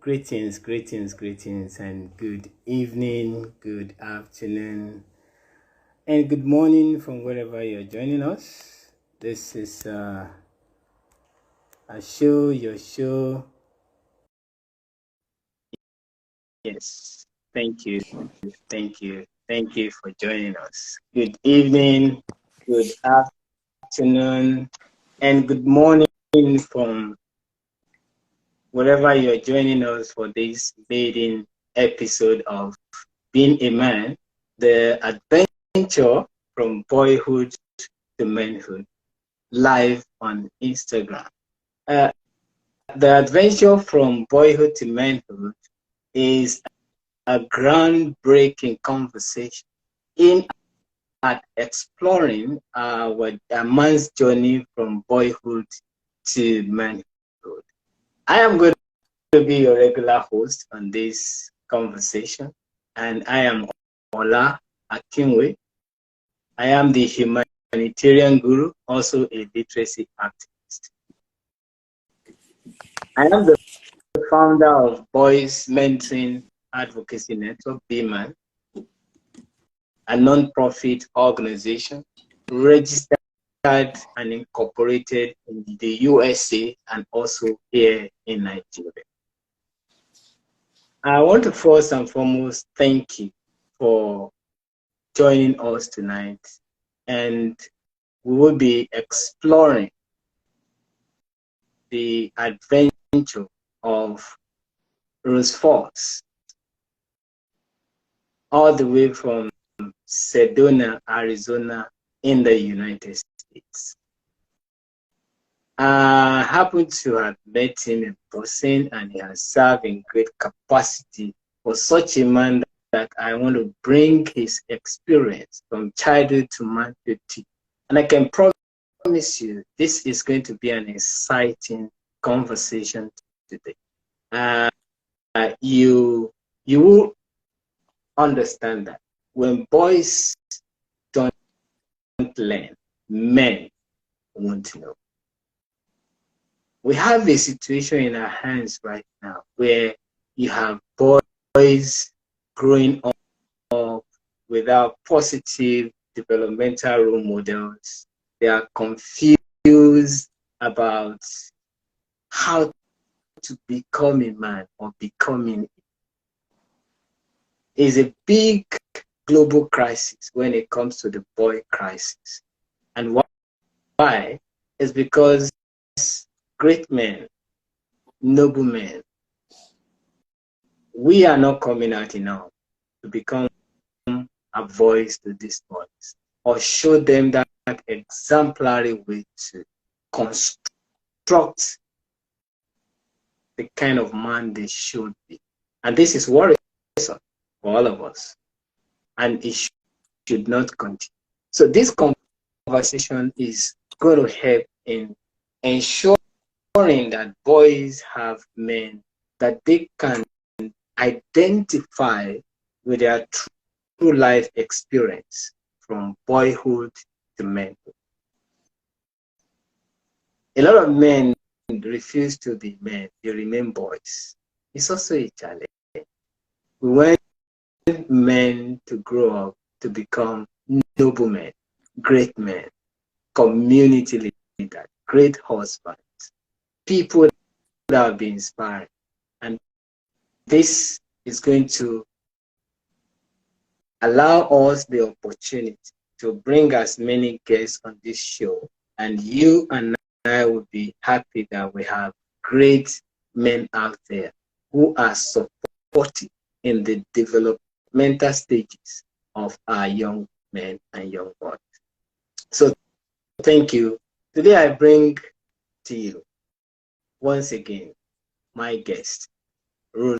Greetings, and good evening, good afternoon, and good morning from wherever you're joining us. This is your show. Yes, thank you for joining us. Good evening, good afternoon, and good morning from wherever you're joining us for this maiden episode of Being a Man, the adventure from boyhood to manhood, live on Instagram. The adventure from boyhood to manhood is a groundbreaking conversation in at exploring a man's journey from boyhood to manhood. I am going to be your regular host on this conversation, and I am Ola Akinwe. I am the humanitarian guru, also a literacy activist. I am the founder of Boys Mentoring Advocacy Network, BMAN, a non-profit organization registered and incorporated in the USA and also here in Nigeria. I want to first and foremost thank you for joining us tonight, and we will be exploring the adventure of Russ Fox, all the way from Sedona, Arizona, in the United States. I happen to have met him in person, and he has served in great capacity for such a man that I want to bring his experience from childhood to manhood. And I can promise you, this is going to be an exciting conversation today. You will understand that when boys don't learn, men won't know. We have a situation in our hands right now where you have boys growing up without positive developmental role models. They are confused about how to become a man or becoming. Is a big global crisis when it comes to the boy crisis. And why? Is because great men, noble men, we are not coming out enough to become a voice to these boys or show them that exemplary way to construct the kind of man they should be. And this is worrisome for all of us, and it should not continue. So this conversation is going to help in ensuring that boys have men that they can identify with their true life experience from boyhood to manhood. A lot of men refuse to be men, they remain boys. It's also a challenge. We want men to grow up to become noble men, great men, community leaders, great husbands, people that will be inspired. And this is going to allow us the opportunity to bring as many guests on this show, and you and I will be happy that we have great men out there who are supporting in the developmental stages of our young men and young boys. So thank you. Today I bring to you once again my guest, Russ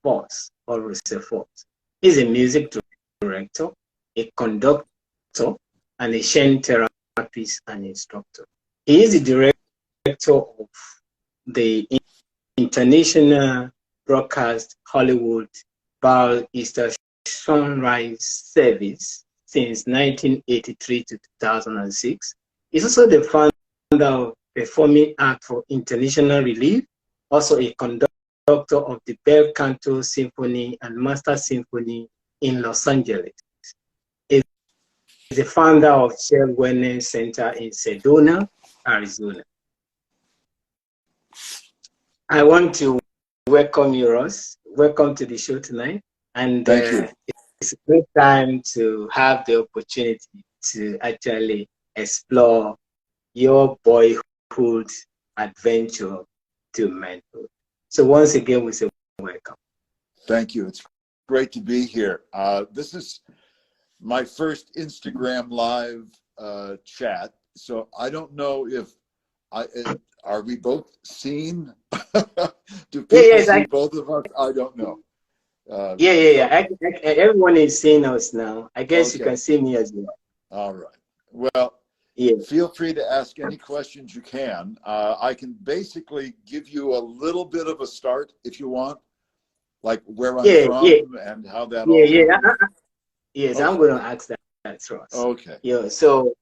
Fox, or Russ Fox. He's a music director, a conductor, and a Shen therapist and instructor. He is the director of the international broadcast Hollywood Bowl Easter Sunrise Service since 1983 to 2006. He's also the founder of Performing Art for International Relief, also a conductor conductor of the Bel Canto Symphony and Master Symphony in Los Angeles. He's the founder of Child Wellness Center in Sedona, Arizona. I want to welcome you, Russ. Welcome to the show tonight. And thank you. It's a great time to have the opportunity to actually explore your boyhood adventure to manhood. So once again, we say welcome. Thank you. It's great to be here. This is my first Instagram live chat. So I don't know if are we both seen? Do people see both of us? I don't know. Everyone is seeing us now. I guess you can see me as well. All right. Well, feel free to ask any questions you can. I can basically give you a little bit of a start if you want, like where I'm from and how that all happened. Yes, okay. I'm going to ask that, Ross. Okay. Yeah, so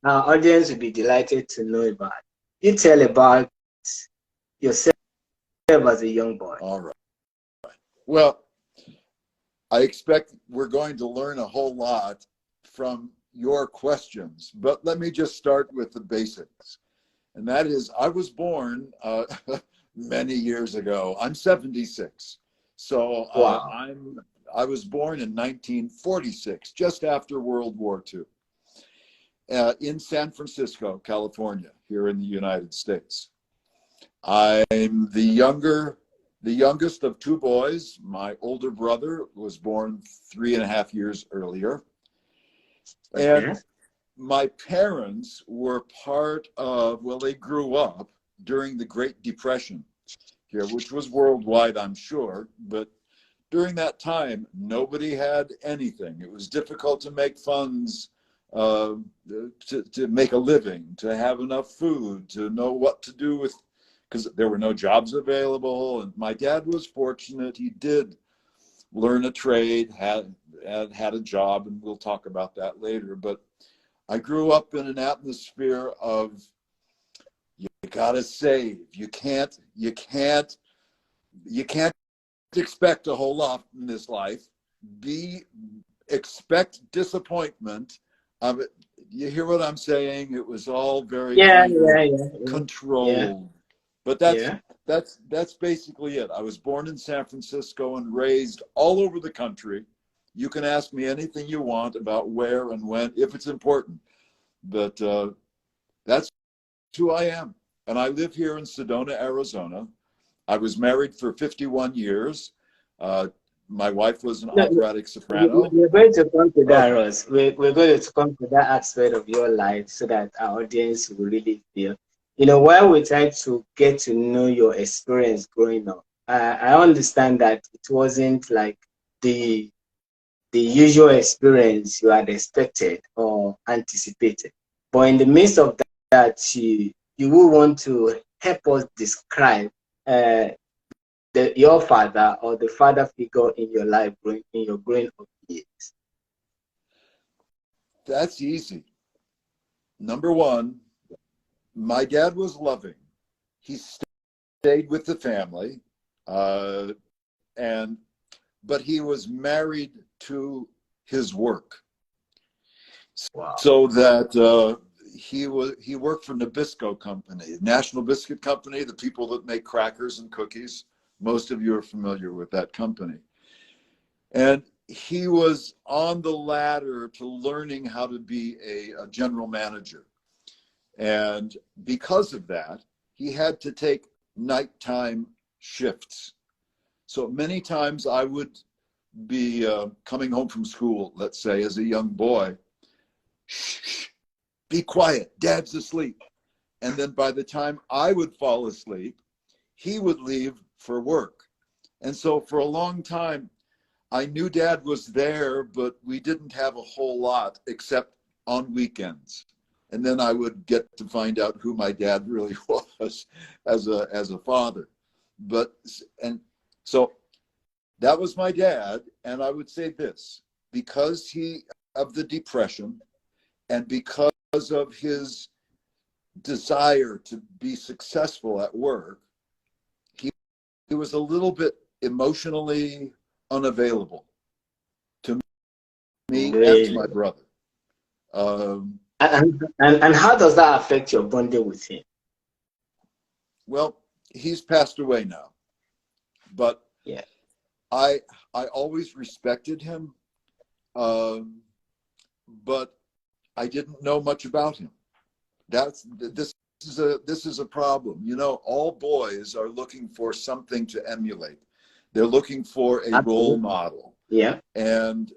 our audience will be delighted to know about you. Tell about yourself as a young boy. All right. Well, I expect we're going to learn a whole lot from your questions, but let me just start with the basics. And that is, I was born many years ago. I'm 76. So wow. I was born in 1946, just after World War II, in San Francisco, California, here in the United States. I'm the youngest of two boys. My older brother was born 3.5 years earlier. Okay. And my parents were part of, well, they grew up during the Great Depression here, which was worldwide, I'm sure, but during that time, nobody had anything. It was difficult to make funds, to make a living, to have enough food, to know what to do with, because there were no jobs available. And my dad was fortunate. He did learn a trade, had a job, and we'll talk about that later. But I grew up in an atmosphere of, you gotta save. You can't expect a whole lot in this life. Expect disappointment. You hear what I'm saying? It was all very controlled. Yeah. But that's basically it. I was born in San Francisco and raised all over the country. You can ask me anything you want about where and when, if it's important. But that's who I am. And I live here in Sedona, Arizona. I was married for 51 years. My wife was an operatic soprano. We're going to come to that, Ross. We're going to come to that aspect of your life so that our audience will really feel. You know, while we try to get to know your experience growing up, I understand that it wasn't like the usual experience you had expected or anticipated. But in the midst of that, you will want to help us describe your father or the father figure in your life in your growing up years. That's easy. Number one, my dad was loving. He stayed with the family, but he was married to his work. Wow. So that he worked for Nabisco Company, National Biscuit Company, the people that make crackers and cookies. Most of you are familiar with that company. And he was on the ladder to learning how to be a general manager. And because of that, he had to take nighttime shifts. So many times I would be coming home from school, let's say, as a young boy. Shh, be quiet, Dad's asleep. And then by the time I would fall asleep, he would leave for work. And so for a long time, I knew Dad was there, but we didn't have a whole lot except on weekends. And then I would get to find out who my dad really was as a father. And so that was my dad. And I would say this, because of the Depression and because of his desire to be successful at work, he he was a little bit emotionally unavailable to me and to Really? my brother. And how does that affect your bonding with him? Well, he's passed away now, but Yeah. I always respected him, but I didn't know much about him. This is a problem. You know, all boys are looking for something to emulate. They're looking for a role Absolutely. model. Yeah. And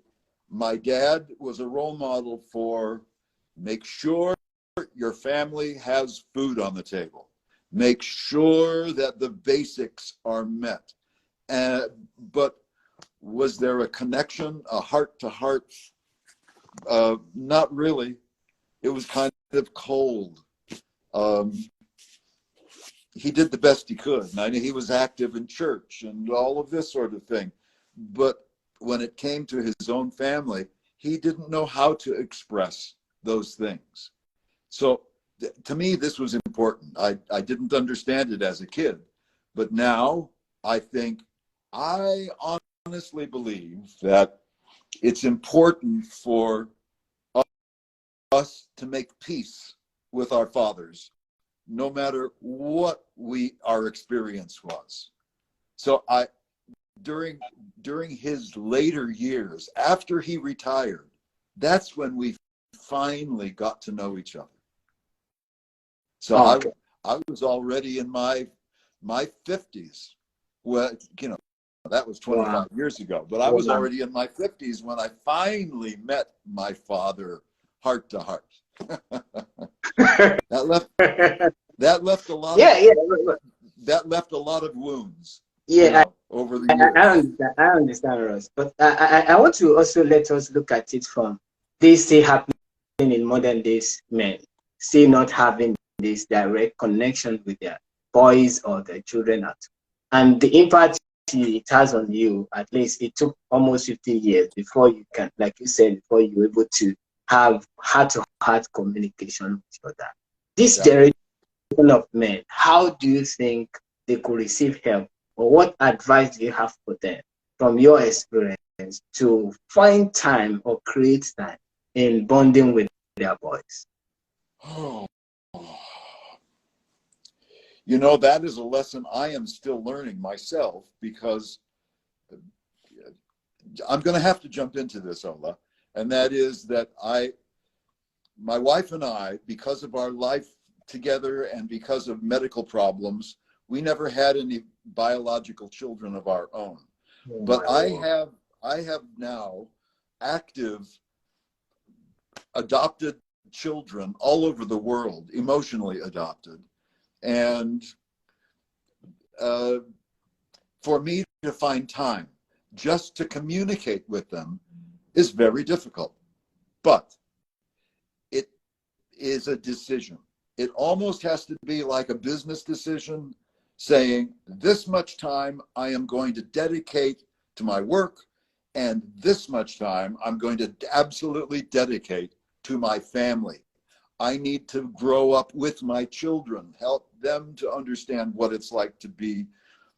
my dad was a role model for make sure your family has food on the table. Make sure that the basics are met. But was there a connection, a heart to heart? Not really. It was kind of cold. He did the best he could. And I know he was active in church and all of this sort of thing. But when it came to his own family, he didn't know how to express those things. So to me, this was important. I didn't understand it as a kid, but now I think I honestly believe that it's important for us to make peace with our fathers, no matter what our experience was. So during his later years, after he retired, that's when we finally got to know each other. So Okay. I was already in my 50s. Well, you know, that was 25 Wow. years ago, but I was already in my 50s when I finally met my father heart to heart. that left a lot Yeah, of yeah. that left a lot of wounds, you Yeah, know, over the years. I understand, Ross. But I want to also let us look at it from this still happening in modern days, men still not having this direct connection with their boys or their children at, and the impact it has on you. At least it took almost 50 years before you can, like you said, before you were able to have heart-to-heart communication with your dad. This generation of men, how do you think they could receive help, or what advice do you have for them from your experience to find time or create time in bonding with their boys? Oh, you know, that is a lesson I am still learning myself, because I'm going to have to jump into this, Ola, and that is that my wife and I, because of our life together and because of medical problems, we never had any biological children of our own. Oh But my word. I have now active adopted children all over the world, emotionally adopted. And for me to find time just to communicate with them is very difficult. But it is a decision. It almost has to be like a business decision, saying this much time I am going to dedicate to my work, and this much time I'm going to absolutely dedicate to my family. I need to grow up with my children, help them to understand what it's like to be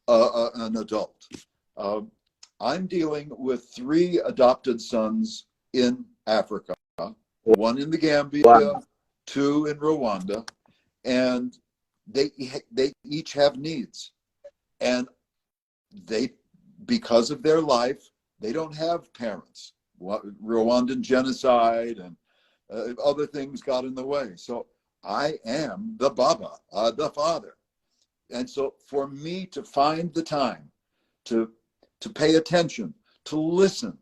an adult. I'm dealing with 3 adopted sons in Africa, 1 in the Gambia, Wow. 2 in Rwanda, and they each have needs. And because of their life, they don't have parents. Rwandan genocide and other things got in the way. So I am the Baba, the father. And so for me to find the time to pay attention, to listen,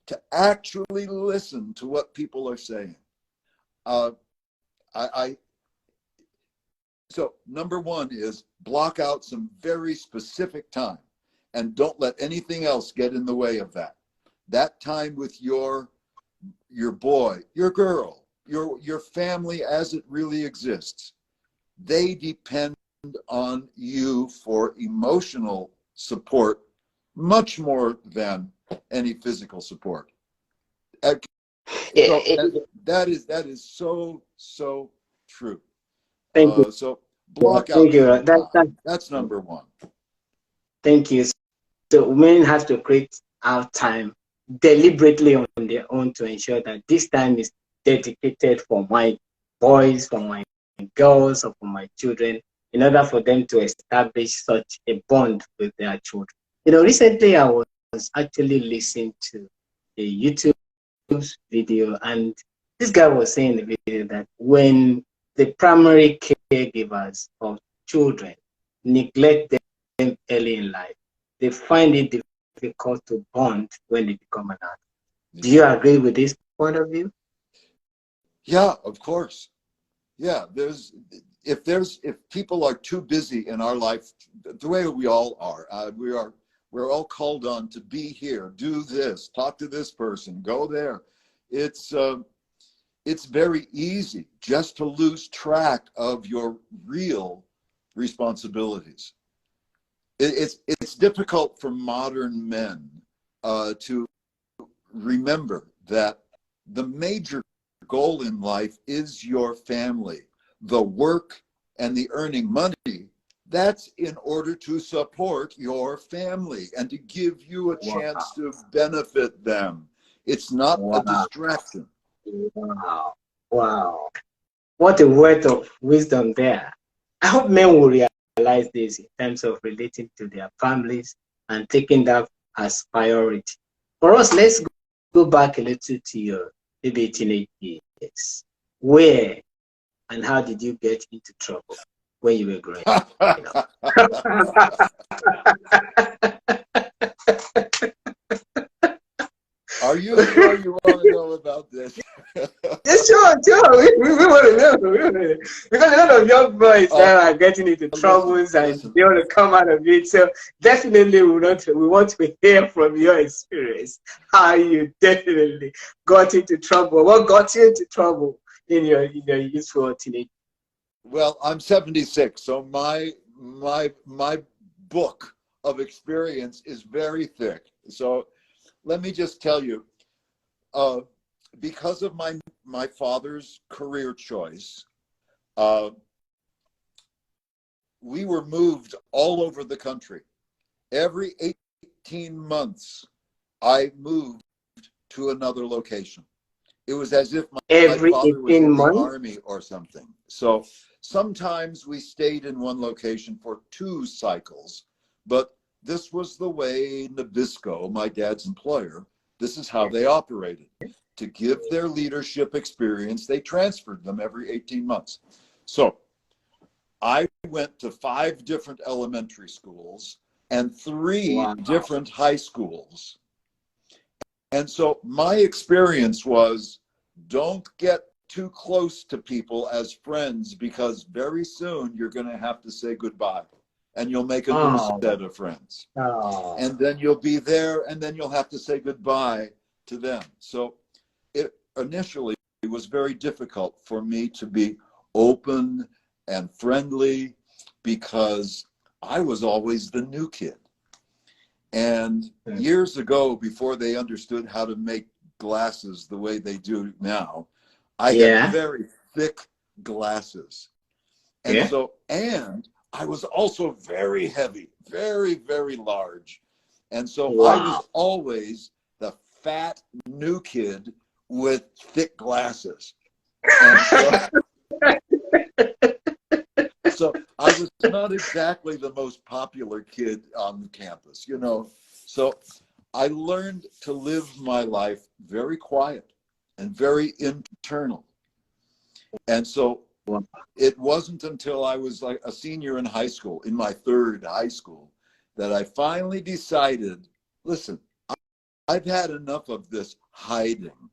to actually listen to what people are saying. So number 1 is block out some very specific time, and don't let anything else get in the way of that. That time with your boy, your girl, your family as it really exists. They depend on you for emotional support much more than any physical support. So that is so true. Thank you. So block out Thank you. some time. That's number 1. Thank you. So women have to create our time deliberately on their own to ensure that this time is dedicated for my boys, for my girls, or for my children, in order for them to establish such a bond with their children. Recently I was actually listening to a YouTube video, and this guy was saying in the video that when the primary caregivers of children neglect them early in life, they find it difficult to bond when they become an adult. Do you agree with this point of view? Yeah, of course. Yeah, if people are too busy in our life, the way we all are, we're all called on to be here, do this, talk to this person, go there. It's very easy just to lose track of your real responsibilities. It's difficult for modern men to remember that the major goal in life is your family. The work and the earning money, that's in order to support your family and to give you a chance to benefit them. It's not a distraction. Wow. Wow. What a word of wisdom there. I hope men will realize this in terms of relating to their families and taking that as priority. For us, let's go back a little to your maybe teenage years. Where and how did you get into trouble when you were growing up? Are you sure you want to know about this? Yes, sure. We want to know. Because a lot of young boys now are getting into troubles and they want to come out of it. So definitely we want to hear from your experience how you definitely got into trouble. What got you into trouble in your youthful teenage? Well, I'm 76, so my book of experience is very thick. So let me just tell you, because of my father's career choice, we were moved all over the country. Every 18 months, I moved to another location. It was as if my father was in the army or something. So sometimes we stayed in one location for 2 cycles, but this was the way Nabisco, my dad's employer, this is how they operated. To give their leadership experience, they transferred them every 18 months. So I went to 5 different elementary schools and 3 different high schools. And so my experience was, don't get too close to people as friends, because very soon you're going to have to say goodbye and you'll make a new set of friends. And then you'll be there and then you'll have to say goodbye to them. So it initially was very difficult for me to be open and friendly because I was always the new kid. And years ago, before they understood how to make glasses the way they do now, I had very thick glasses. And so, and I was also very heavy, very, very large. And so I was always the fat new kid with thick glasses. And so I was not exactly the most popular kid on the campus, you know. So I learned to live my life very quiet and very internal. And so it wasn't until I was like a senior in high school, in my 3rd high school, that I finally decided, listen, I've had enough of this hiding.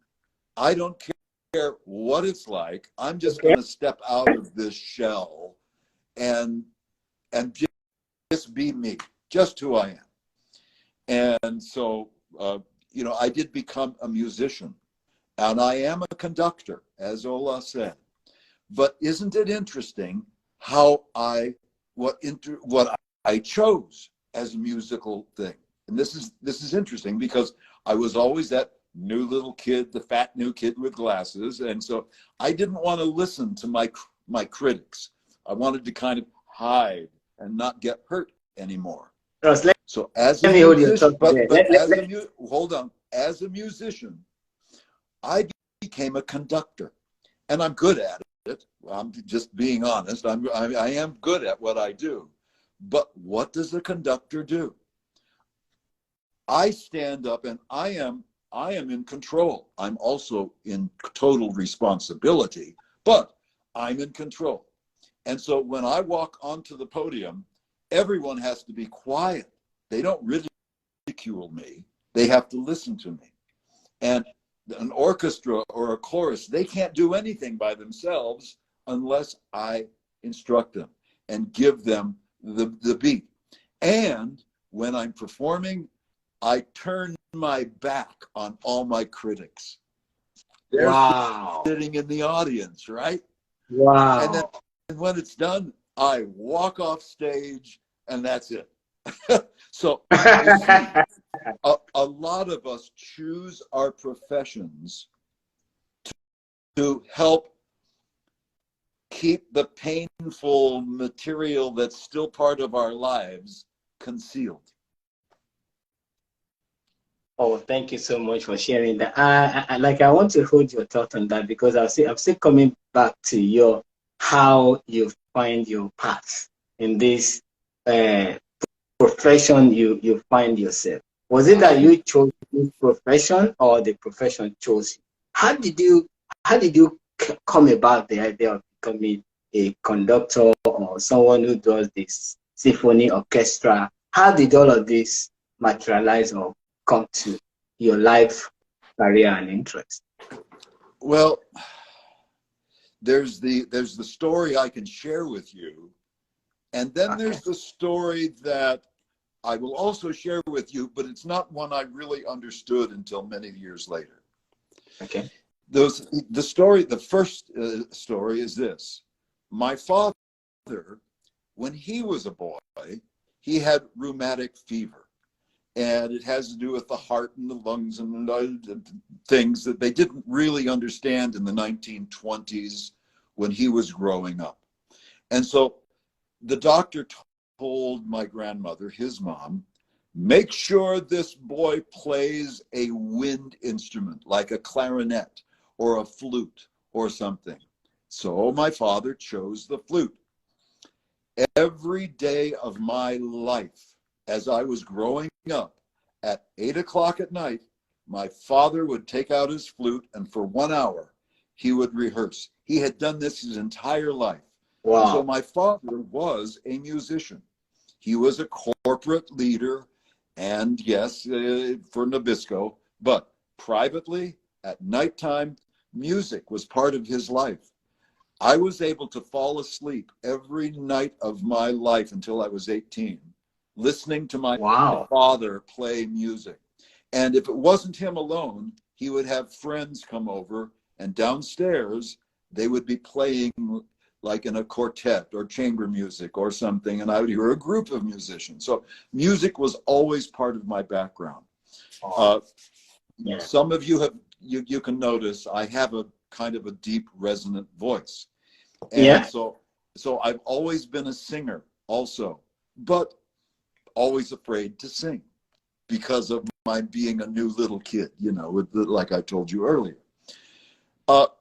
I don't care what it's like. I'm just going to step out of this shell and just be me, just who I am. And so, you know, I did become a musician, and I am a conductor, as Ola said. But isn't it interesting how what I chose as a musical thing? And this is interesting because I was always that new little kid, the fat new kid with glasses, and so I didn't want to listen to my critics. I wanted to kind of hide and not get hurt anymore. Ross, So as a let me hold your musician, thought there. hold on, as a musician, I became a conductor, and I'm good at it. I'm just being honest. I am good at what I do. But what does a conductor do? I stand up and I am in control. I'm also in total responsibility, but I'm in control. And so when I walk onto the podium, everyone has to be quiet. They don't ridicule me. They have to listen to me. And an orchestra or a chorus, they can't do anything by themselves unless I instruct them and give them the beat. And when I'm performing, I turn my back on all my critics. They're sitting in the audience, right? Wow. And then when it's done, I walk off stage and that's it. So you see, a lot of us choose our professions to help keep the painful material that's still part of our lives concealed. Oh, thank you so much for sharing that. I want to hold your thought on that because I'm still coming back to your how you find your path in this profession you find yourself. Was it that you chose this profession or the profession chose you? How did you come about the idea of becoming a conductor or someone who does this symphony orchestra? How did all of this materialize or come to your life, career, and interest? Well, there's the story I can share with you, and then there's the story that I will also share with you, but it's not one I really understood until many years later. Okay. The first story is this. My father, when he was a boy, he had rheumatic fever. And it has to do with the heart and the lungs and things that they didn't really understand in the 1920s when he was growing up. And so the doctor told my grandmother, his mom, make sure this boy plays a wind instrument like a clarinet or a flute or something. So my father chose the flute. Every day of my life, as I was growing up, at 8 o'clock at night, my father would take out his flute and for 1 hour, he would rehearse. He had done this his entire life. Wow. And so my father was a musician. He was a corporate leader and yes, for Nabisco, but privately at nighttime, music was part of his life. I was able to fall asleep every night of my life until I was 18, listening to my father play music. And if it wasn't him alone, he would have friends come over, and downstairs, they would be playing like in a quartet or chamber music or something, and I would hear a group of musicians. So music was always part of my background. Some of you you can notice I have a kind of a deep resonant voice. And so I've always been a singer also, but always afraid to sing because of my being a new little kid, you know, like I told you earlier. But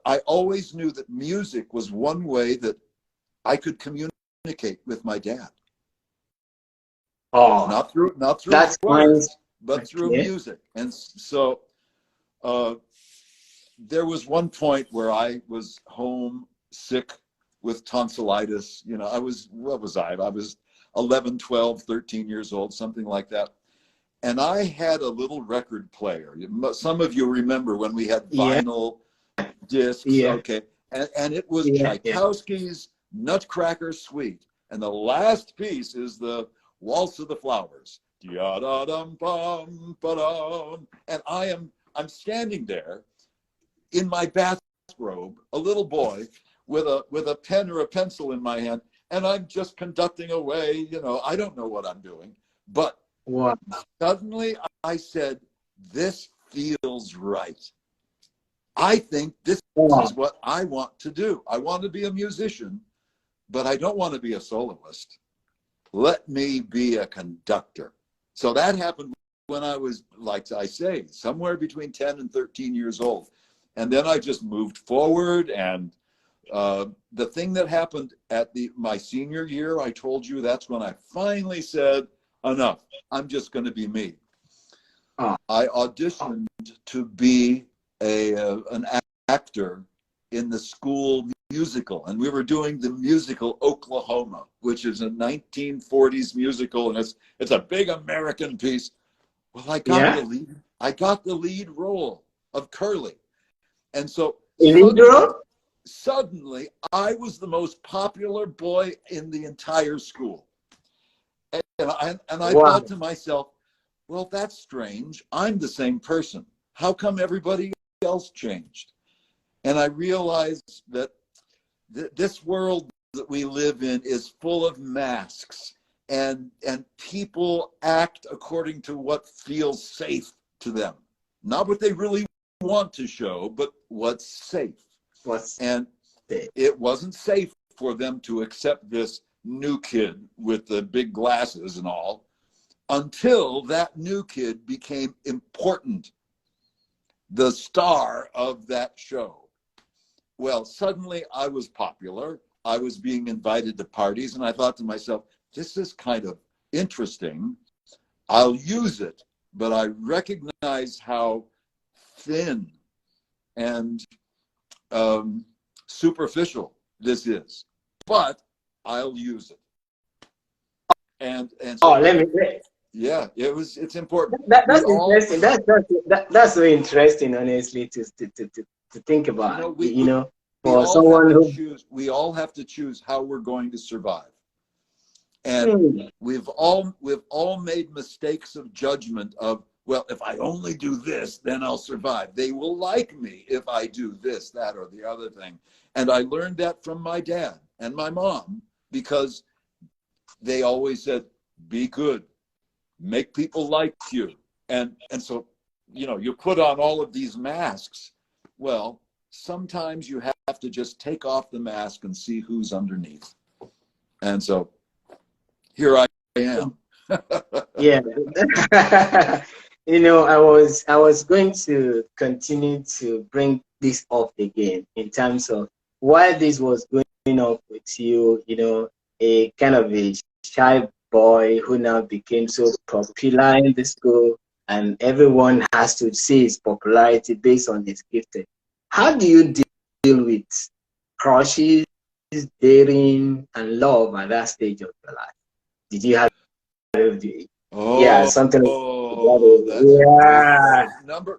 I always knew that music was one way that I could communicate with my dad. Not through words, but through music. And so there was one point where I was home sick with tonsillitis. You know, what was I? I was 11, 12, 13 years old, something like that. And I had a little record player. Some of you remember when we had vinyl discs. Okay. And it was Tchaikovsky's Nutcracker Suite. And the last piece is the Waltz of the Flowers. And I'm standing there in my bathrobe, a little boy with a pen or a pencil in my hand, and I'm just conducting away, you know, I don't know what I'm doing. But suddenly I said, this feels right. I think this is what I want to do. I want to be a musician, but I don't want to be a soloist. let me be a conductor. So that happened when I was, like I say, somewhere between 10 and 13 years old. And then I just moved forward. And the thing that happened at my senior year, I told you, that's when I finally said, enough, I'm just going to be me. I auditioned to be an actor in the school musical, and we were doing the musical Oklahoma, which is a 1940s musical, and it's a big American piece. Well, I got the lead role of Curly, and so suddenly I was the most popular boy in the entire school, and I thought to myself, well, that's strange. I'm the same person. How come everybody else changed? And I realized that this world that we live in is full of masks, and people act according to what feels safe to them, not what they really want to show, but what's safe. It wasn't safe for them to accept this new kid with the big glasses and all, until that new kid became important, the star of that show. Well, suddenly I was popular. I was being invited to parties, and I thought to myself, this is kind of interesting. I'll use it, but I recognize how thin and superficial this is, but I'll use it. And so yeah, it's important. That's interesting. That's so interesting, honestly, to think about. For someone who we all have to choose how we're going to survive. And we've all made mistakes of judgment of, well, if I only do this, then I'll survive. They will like me if I do this, that, or the other thing. And I learned that from my dad and my mom, because they always said, be good, make people like you. And so, you put on all of these masks. Well, sometimes you have to just take off the mask and see who's underneath. And so here I am. Yeah. I was going to continue to bring this up again in terms of why this was going on with you, a kind of a shy boy who now became so popular in the school, and everyone has to see his popularity based on his gifting. How do you deal with crushes, dating, and love at that stage of your life? Did you have something?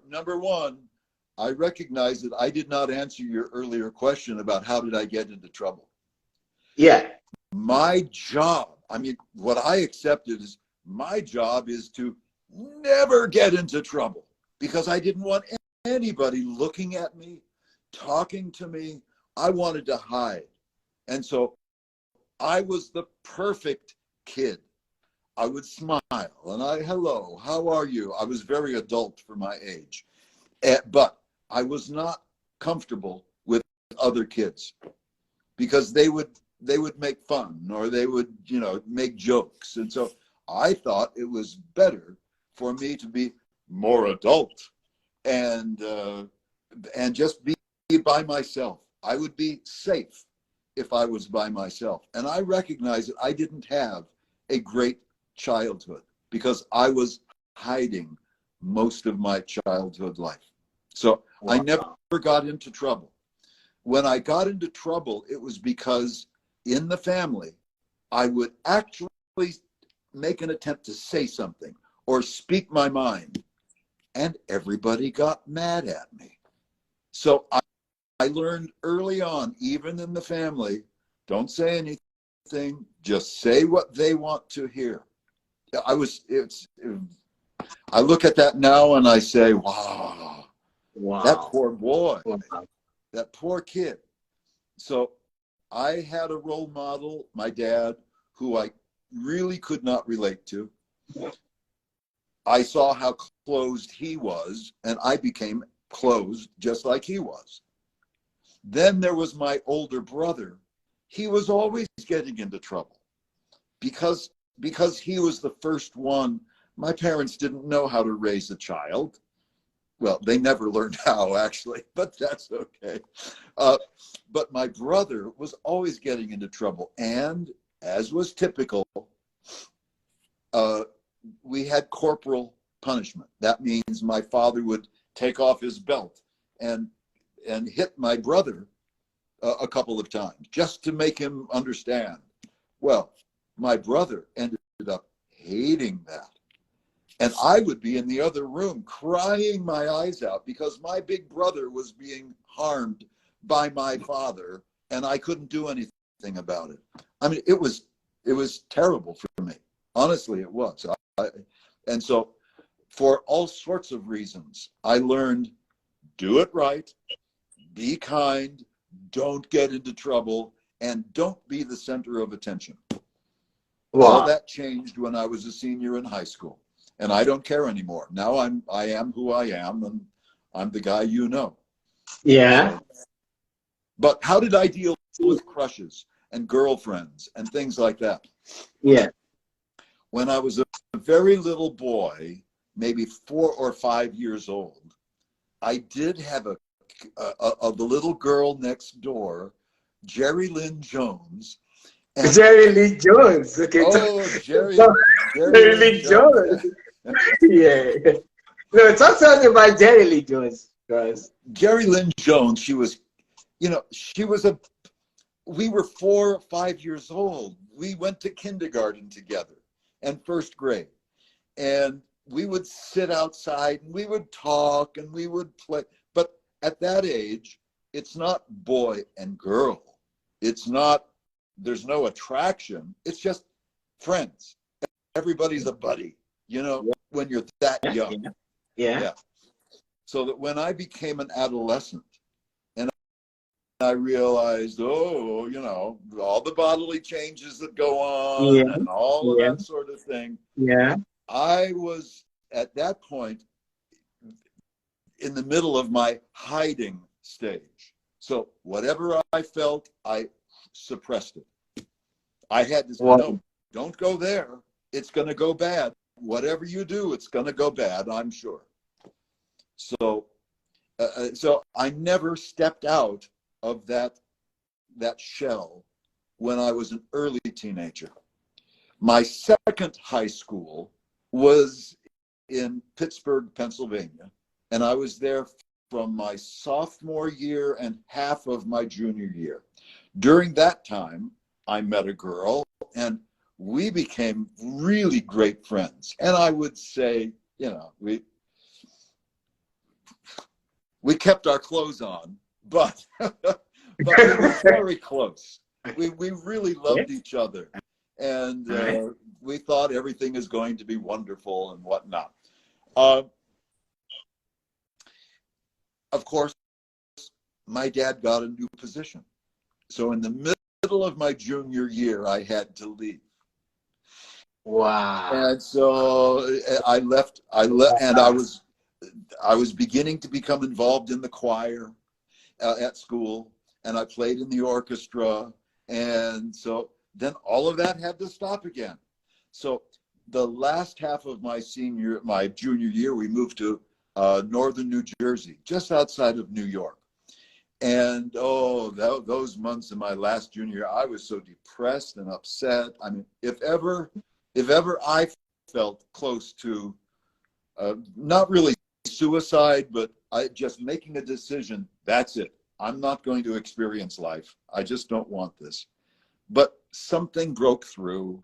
Number one, I recognize that I did not answer your earlier question about how did I get into trouble. My job, what I accepted is my job is to never get into trouble, because I didn't want anybody looking at me, talking to me. I wanted to hide. And so I was the perfect kid. I would smile and hello, how are you? I was very adult for my age, but I was not comfortable with other kids, because they would make fun, or they would, make jokes. And so I thought it was better for me to be more adult and just be by myself. I would be safe if I was by myself. And I recognized that I didn't have a great childhood, because I was hiding most of my childhood life. So I never got into trouble. When I got into trouble, it was because in the family, I would actually make an attempt to say something or speak my mind, and everybody got mad at me. So I learned early on, even in the family, don't say anything, just say what they want to hear. I look at that now and I say, wow, that poor boy, that poor kid. So I had a role model, my dad, who I really could not relate to. I saw how closed he was, and I became closed just like he was. Then there was my older brother. He was always getting into trouble because because he was the first one, my parents didn't know how to raise a child. Well, they never learned how, actually, but that's okay. But my brother was always getting into trouble. And as was typical, we had corporal punishment. That means my father would take off his belt and hit my brother a couple of times just to make him understand. Well, my brother ended up hating that. And I would be in the other room crying my eyes out because my big brother was being harmed by my father and I couldn't do anything about it. I mean, it was terrible for me. Honestly, it was. And so for all sorts of reasons, I learned, do it right, be kind, don't get into trouble, and don't be the center of attention. Wow. All that changed when I was a senior in high school. And I don't care anymore. Now I am who I am, and I'm the guy you know. Yeah. So, but how did I deal with crushes and girlfriends and things like that? Yeah. When I was a very little boy, maybe 4 or 5 years old, I did have the little girl next door, Jerry Lynn Jones. And Jerry Lee Jones. Okay. Oh, Jerry Lee Jones. Yeah. No, talk to us about Jerry Lee Jones, guys. Jerry Lynn Jones, she was we were 4 or 5 years old. We went to kindergarten together and first grade. And we would sit outside and we would talk and we would play. But at that age, it's not boy and girl. It's not, there's no attraction. It's just friends. Everybody's a buddy, when you're that young. Yeah. So that when I became an adolescent and I realized, all the bodily changes that go on and all of that sort of thing. Yeah. I was at that point in the middle of my hiding stage. So whatever I felt, I suppressed it. I had to say, no, don't go there. It's going to go bad. Whatever you do, it's going to go bad, I'm sure. So I never stepped out of that shell when I was an early teenager. My second high school was in Pittsburgh, Pennsylvania, and I was there from my sophomore year and half of my junior year. During that time, I met a girl, and we became really great friends. And I would say, we kept our clothes on, but we were very close. We really loved each other. And we thought everything is going to be wonderful and whatnot. Of course, my dad got a new position. So in the middle of my junior year, I had to leave. Wow. And so I left, and I was beginning to become involved in the choir at school, and I played in the orchestra. And so then all of that had to stop again. So the last half of my junior year, we moved to northern New Jersey, just outside of New York. And those months in my last junior year, I was so depressed and upset. I mean, if ever I felt close to not really suicide, but just making a decision, that's it. I'm not going to experience life. I just don't want this. But something broke through,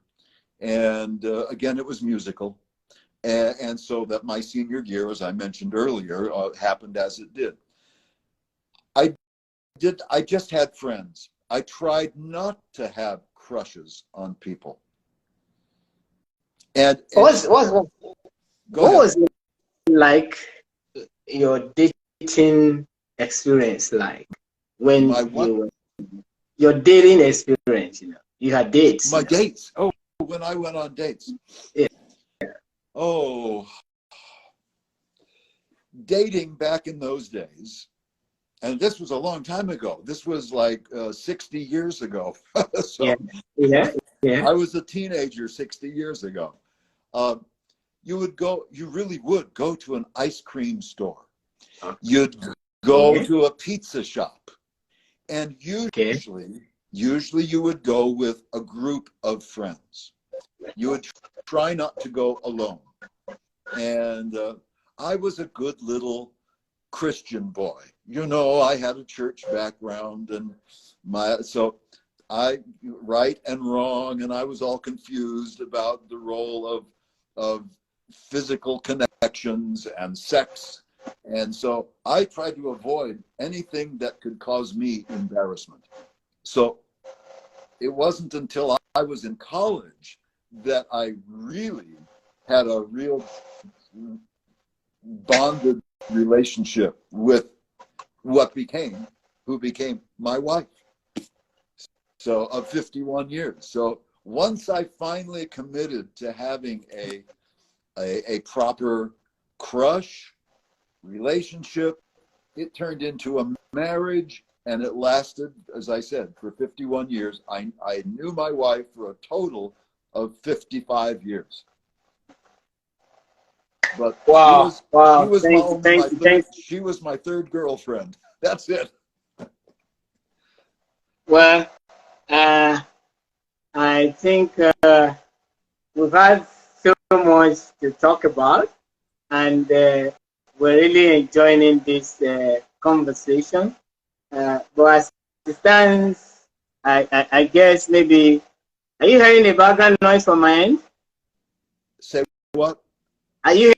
and again, it was musical. And so that my senior year, as I mentioned earlier, happened as it did. I just had friends. I tried not to have crushes on people. And what was it like, your dating experience like when your dating experience, you had dates? My dates. Oh, when I went on dates. Yeah. Oh, dating back in those days, and this was a long time ago. This was like 60 years ago. So, yeah. Yeah. I was a teenager 60 years ago. You really would go to an ice cream store. Okay. You'd go to a pizza shop. And Okay. usually you would go with a group of friends. You would try not to go alone. And I was a good little Christian boy. You know, I had a church background, and so I right and wrong, and I was all confused about the role of physical connections and sex. And so I tried to avoid anything that could cause me embarrassment. So it wasn't until I was in college that I really had a real bonded relationship with who became my wife. So of 51 years. So once I finally committed to having a proper crush relationship, it turned into a marriage, and it lasted, as I said, for 51 years. I knew my wife for a total of 55 years. But Wow. she was my third girlfriend. That's it. Well, I think we've had so much to talk about, and we're really enjoying this conversation. But as it stands, I guess maybe, are you hearing the background noise from my end? Say what? Are you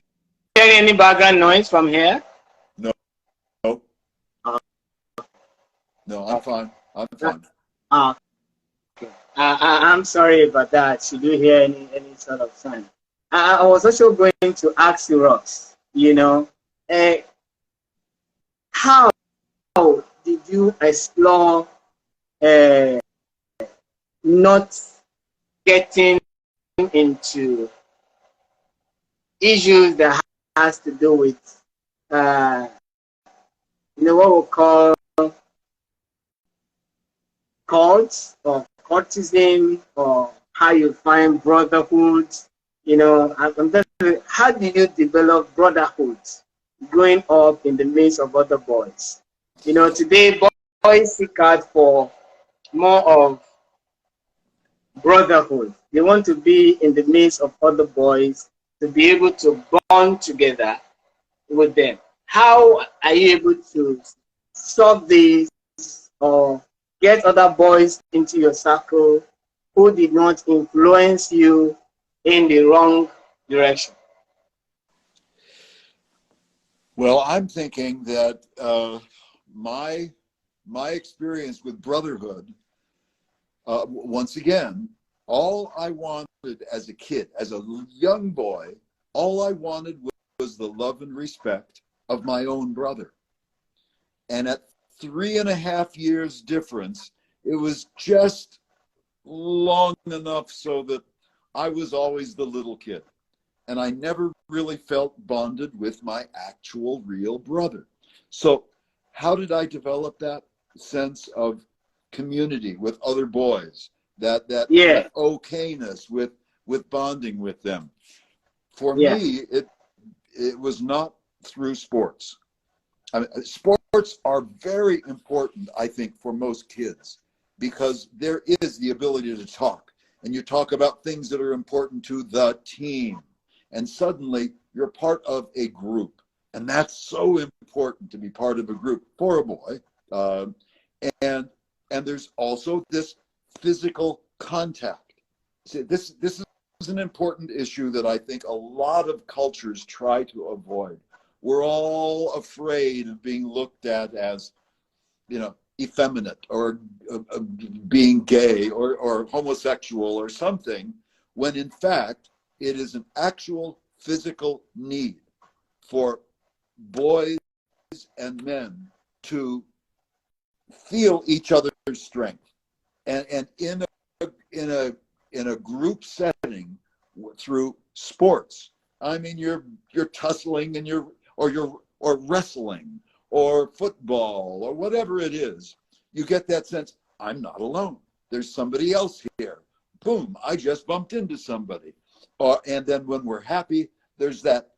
hearing any background noise from here? No. No, I'm fine. I'm fine. Okay. I'm sorry about that. Should you hear any sort of sound? I was also going to ask you, Ross, how did you explore not getting into issues that has to do with what we call cults or cultism, or how you find brotherhood? How do you develop brotherhood growing up in the midst of other boys? Today boys seek out for more of brotherhood. They want to be in the midst of other boys, to be able to bond together with them. How are you able to solve this, or get other boys into your circle who did not influence you in the wrong direction? Well, I'm thinking that my experience with brotherhood, once again, all I wanted as a kid, as a young boy, all I wanted was the love and respect of my own brother. And at 3.5 years difference, it was just long enough so that I was always the little kid. And I never really felt bonded with my actual real brother. So how did I develop that sense of community with other boys, that okayness with bonding with them? For me, it was not through sports. I mean, sports are very important, I think, for most kids, because there is the ability to talk, and you talk about things that are important to the team, and suddenly you're part of a group, and that's so important, to be part of a group for a boy. And there's also this physical contact. See, this is an important issue that I think a lot of cultures try to avoid. We're all afraid of being looked at as, effeminate, or being gay, or homosexual or something, when in fact it is an actual physical need for boys and men to feel each other's strength, and in a group setting through sports. I mean, you're tussling, and you're wrestling, or football, or whatever it is. You get that sense, I'm not alone. There's somebody else here. boom, I just bumped into somebody. And then when we're happy, there's that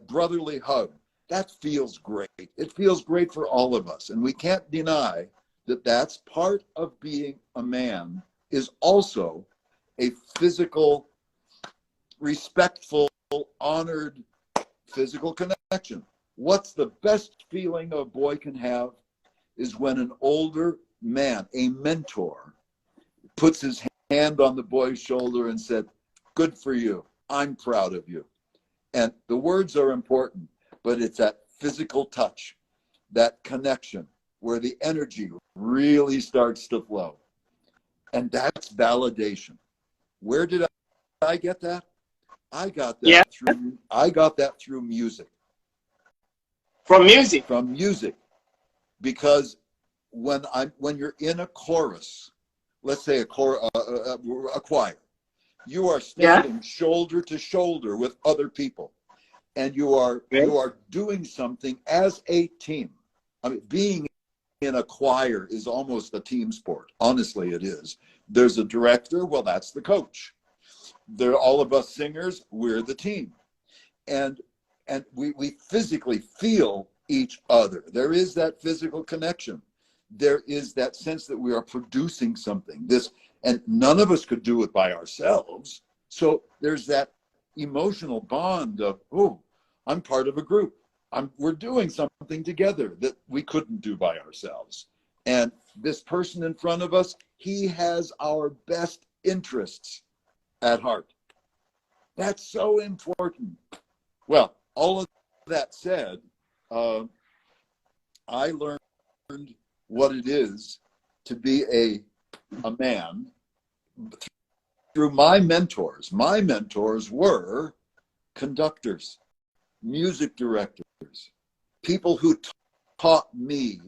brotherly hug. That feels great. It feels great for all of us. And we can't deny that that's part of being a man, is also a physical, respectful, honored physical connection. What's the best feeling a boy can have is when an older man, a mentor, puts his hand on the boy's shoulder and said, good for you. I'm proud of you. And the words are important, but it's that physical touch, that connection where the energy really starts to flow. And that's validation. Where did I get that? I got that through music. From music? From music. Because when you're in a chorus, let's say a choir, you are standing shoulder to shoulder with other people, and you are doing something as a team. I mean, being in a choir is almost a team sport. Honestly, it is. There's a director. Well, that's the coach. They're all of us singers. We're the team, and we physically feel each other. There is that physical connection. There is that sense that we are producing something. And none of us could do it by ourselves. So there's that emotional bond of, oh, I'm part of a group. We're doing something together that we couldn't do by ourselves. And this person in front of us, he has our best interests at heart. That's so important. Well, all of that said, I learned what it is to be a man through my mentors. My mentors were conductors, music directors, people who taught me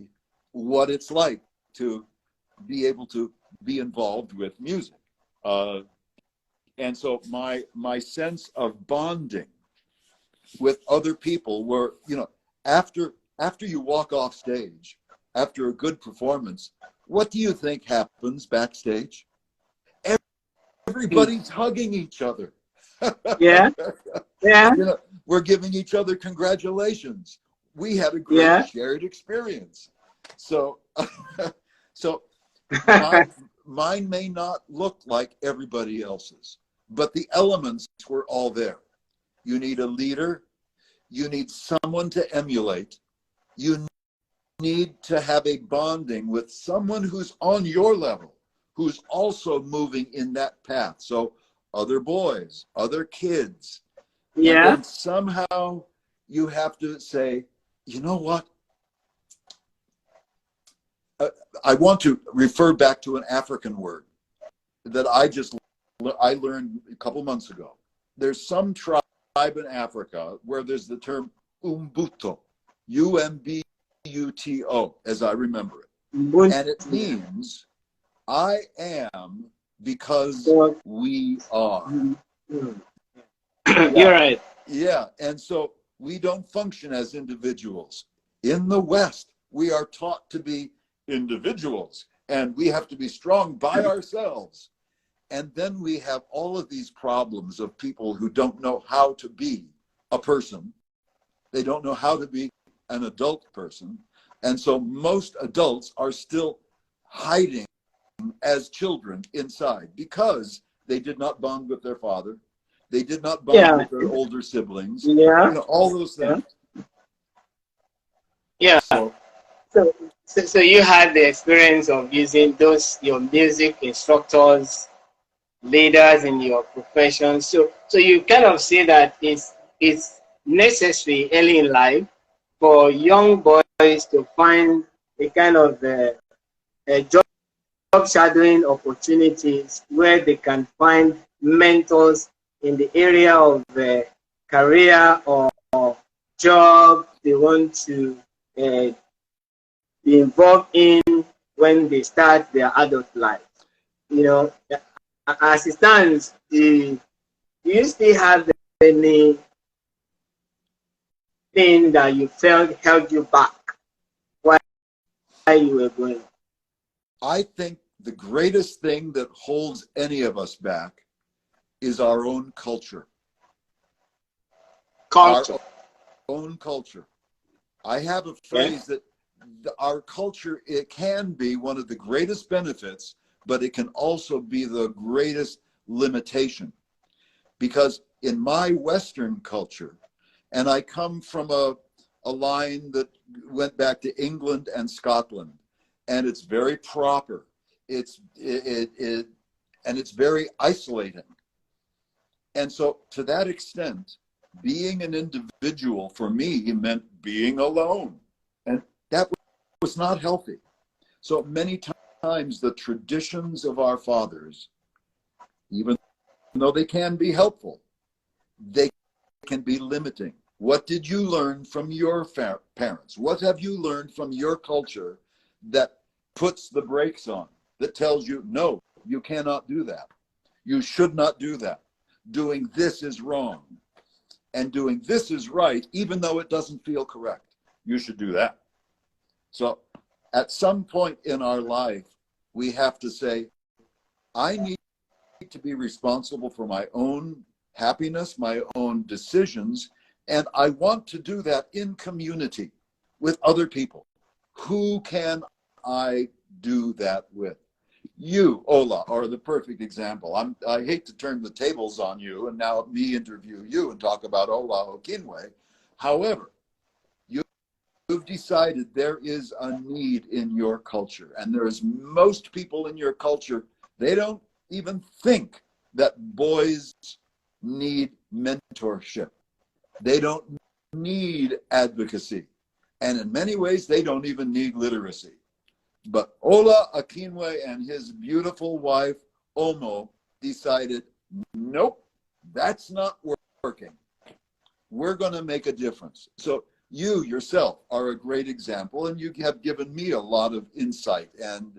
what it's like to be able to be involved with music. And so my sense of bonding with other people were, after you walk off stage, after a good performance, what do you think happens backstage? Everybody's hugging each other. Yeah. We're giving each other congratulations. We had a great shared experience. So, mine may not look like everybody else's, but the elements were all there. You need a leader. You need someone to emulate. You need to have a bonding with someone who's on your level, who's also moving in that path. So other boys, other kids. And then somehow you have to say, you know what? I want to refer back to an African word that I learned a couple months ago. There's some tribe in Africa where there's the term umbuto, UMBUTO, as I remember it. And it means I am because we are. You're right. Yeah, and so we don't function as individuals. In the West, we are taught to be individuals, and we have to be strong by ourselves. And then we have all of these problems of people who don't know how to be a person. They don't know how to be an adult person. And so most adults are still hiding as children inside because they did not bond with their father. They did not bond with their older siblings. All those things. Yeah. So you had the experience of using your music instructors, leaders in your profession. So you kind of see that it's necessary early in life for young boys to find a kind of a job shadowing opportunities where they can find mentors in the area of career or job they want to be involved in when they start their adult life. As it stands, do you still have anything that you felt held you back while you were going? I think the greatest thing that holds any of us back is our own culture. Our own culture. I have a phrase that our culture, it can be one of the greatest benefits, but it can also be the greatest limitation. Because in my Western culture, and I come from a line that went back to England and Scotland, and it's very proper. And it's very isolating. And so to that extent, being an individual for me meant being alone. And that was not healthy. So many times the traditions of our fathers, even though they can be helpful, they can be limiting. What did you learn from your parents? What have you learned from your culture that puts the brakes on, that tells you, no, you cannot do that. You should not do that. Doing this is wrong. And doing this is right, even though it doesn't feel correct. You should do that. So at some point in our life, we have to say, I need to be responsible for my own happiness, my own decisions, and I want to do that in community with other people. Who can I do that with? You, Ola, are the perfect example. I hate to turn the tables on you and now me interview you and talk about Ola Akinwe. However, you've decided there is a need in your culture, and there's most people in your culture, they don't even think that boys need mentorship. They don't need advocacy. And in many ways, they don't even need literacy. But Ola Akinwe and his beautiful wife, Omo, decided, nope, that's not working. We're going to make a difference. So you yourself are a great example, and you have given me a lot of insight and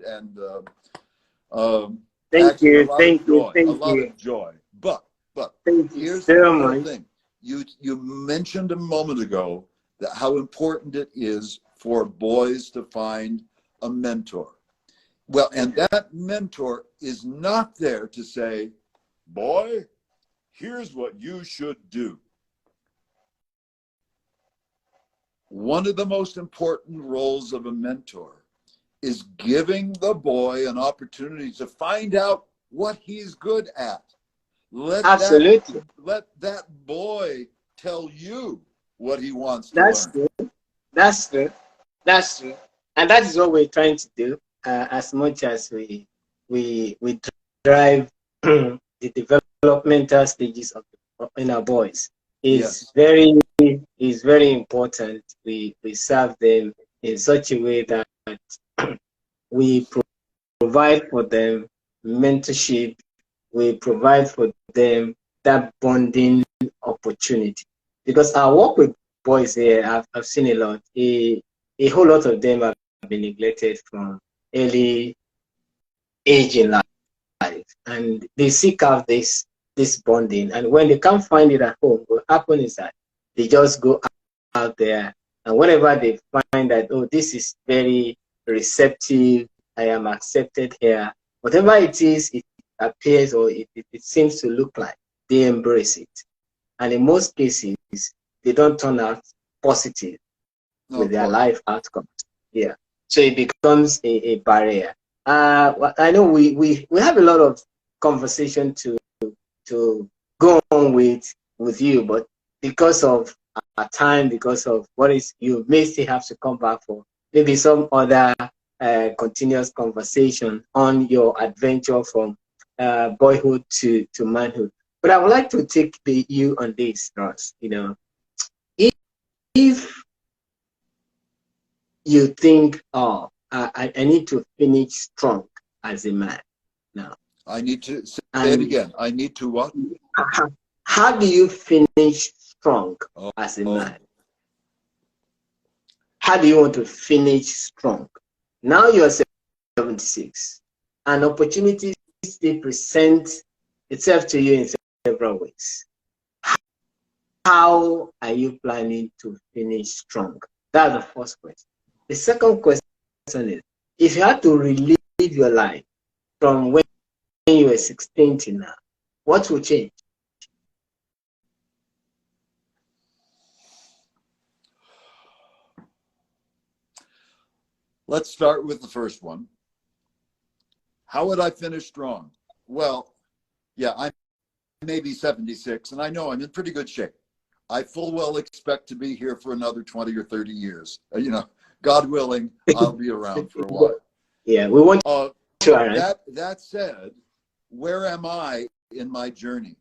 thank you. A lot of joy. But here's the thing. You mentioned a moment ago that how important it is for boys to find a mentor. Well, and that mentor is not there to say, boy, here's what you should do. One of the most important roles of a mentor is giving the boy an opportunity to find out what he's good at. Let that boy tell you what he wants to learn. That's true. And that is what we're trying to do, as much as we drive the developmental stages in our boys. Is very important. We serve them in such a way that we provide for them mentorship. We provide for them that bonding opportunity. Because I work with boys here, I've seen a lot. A whole lot of them have been neglected from early age in life, and they seek out this bonding. And when they can't find it at home, what happens is that they just go out there, and whenever they find that, oh, this is very receptive, I am accepted here, whatever it is, it appears or it seems to look like, they embrace it. And in most cases, they don't turn out positive with their life outcomes. Yeah. So it becomes a barrier. I know we have a lot of conversation to go on with you, but because of our time, because of you may still have to come back for maybe some other continuous conversation on your adventure from boyhood to manhood. But I would like to take you on this, Russ. You know, if you think, oh, I need to finish strong as a man now. I need to say it again. I need to what? How do you finish strong as a man? How do you want to finish strong? Now you're 76, and opportunities still present itself to you in several ways. How are you planning to finish strong? That's the first question. The second question is, if you had to relive your life from when you were 16 to now? What will change? Let's start with the first one. How would I finish strong? Well, yeah, I may be 76, and I know I'm in pretty good shape. I full well expect to be here for another 20 or 30 years. You know, God willing, I'll be around for a while. Yeah, we want to. That said, where am I in my journey?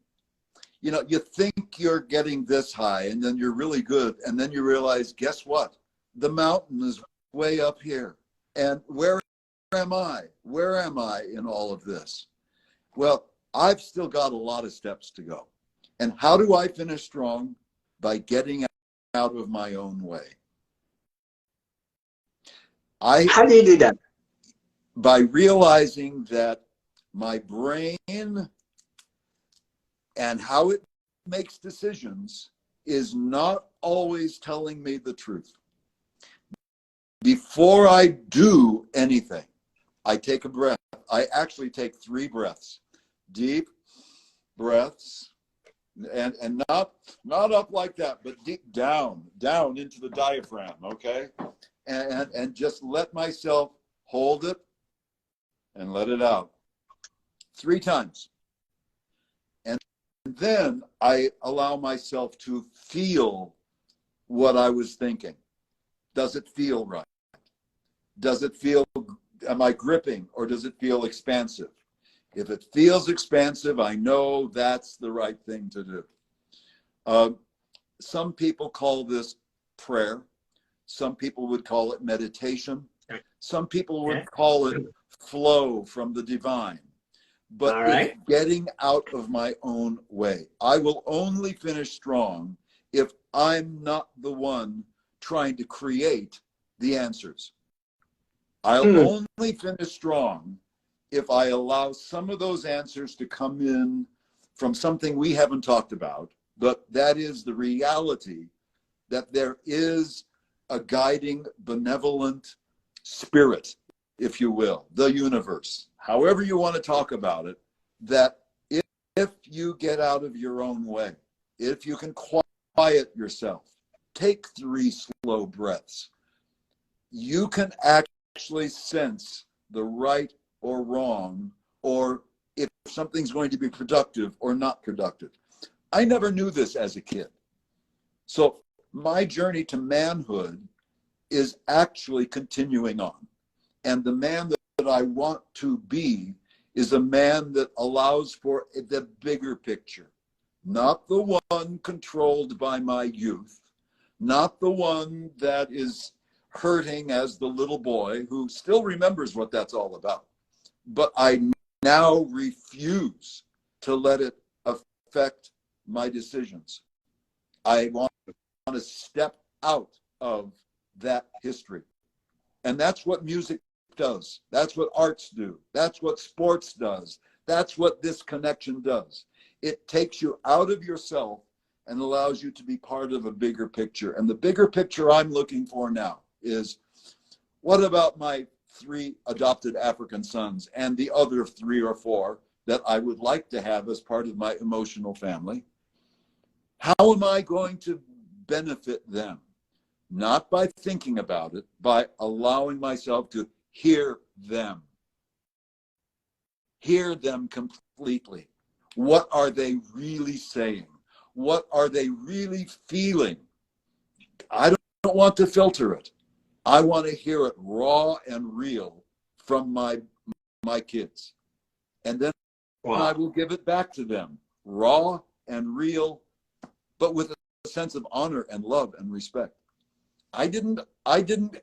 You know, you think you're getting this high, and then you're really good, and then you realize, guess what? The mountain is way up here. And where am I? Where am I in all of this? Well, I've still got a lot of steps to go. And how do I finish strong? By getting out of my own way. How do you do that? By realizing that my brain and how it makes decisions is not always telling me the truth. Before I do anything, I take a breath. I actually take 3 breaths. Deep breaths, and not up like that, but deep down into the diaphragm, okay? And just let myself hold it and let it out 3 times. And then I allow myself to feel what I was thinking. Does it feel right? Does it feel, am I gripping, or does it feel expansive? If it feels expansive, I know that's the right thing to do. Some people call this prayer. Some people would call it meditation. Some people would call it flow from the divine. But it's getting out of my own way. I will only finish strong if I'm not the one trying to create the answers. I'll only finish strong if I allow some of those answers to come in from something we haven't talked about, but that is the reality that there is a guiding, benevolent spirit, if you will, the universe, however you want to talk about it, that if you get out of your own way, if you can quiet yourself, take 3 slow breaths, you can actually sense the right or wrong, or if something's going to be productive or not productive. I never knew this as a kid. So my journey to manhood is actually continuing on. And the man that I want to be is a man that allows for the bigger picture, not the one controlled by my youth, not the one that is hurting as the little boy who still remembers what that's all about. But I now refuse to let it affect my decisions. I want to step out of that history. And that's what music does. That's what arts do. That's what sports does. That's what this connection does. It takes you out of yourself and allows you to be part of a bigger picture. And the bigger picture I'm looking for now is, what about my 3 adopted African sons and the other 3 or 4 that I would like to have as part of my emotional family? How am I going to benefit them? Not by thinking about it, by allowing myself to hear them completely. What are they really saying? What are they really feeling? I don't want to filter it. I want to hear it raw and real from my kids. And then I will give it back to them, raw and real, but with a sense of honor and love and respect. I didn't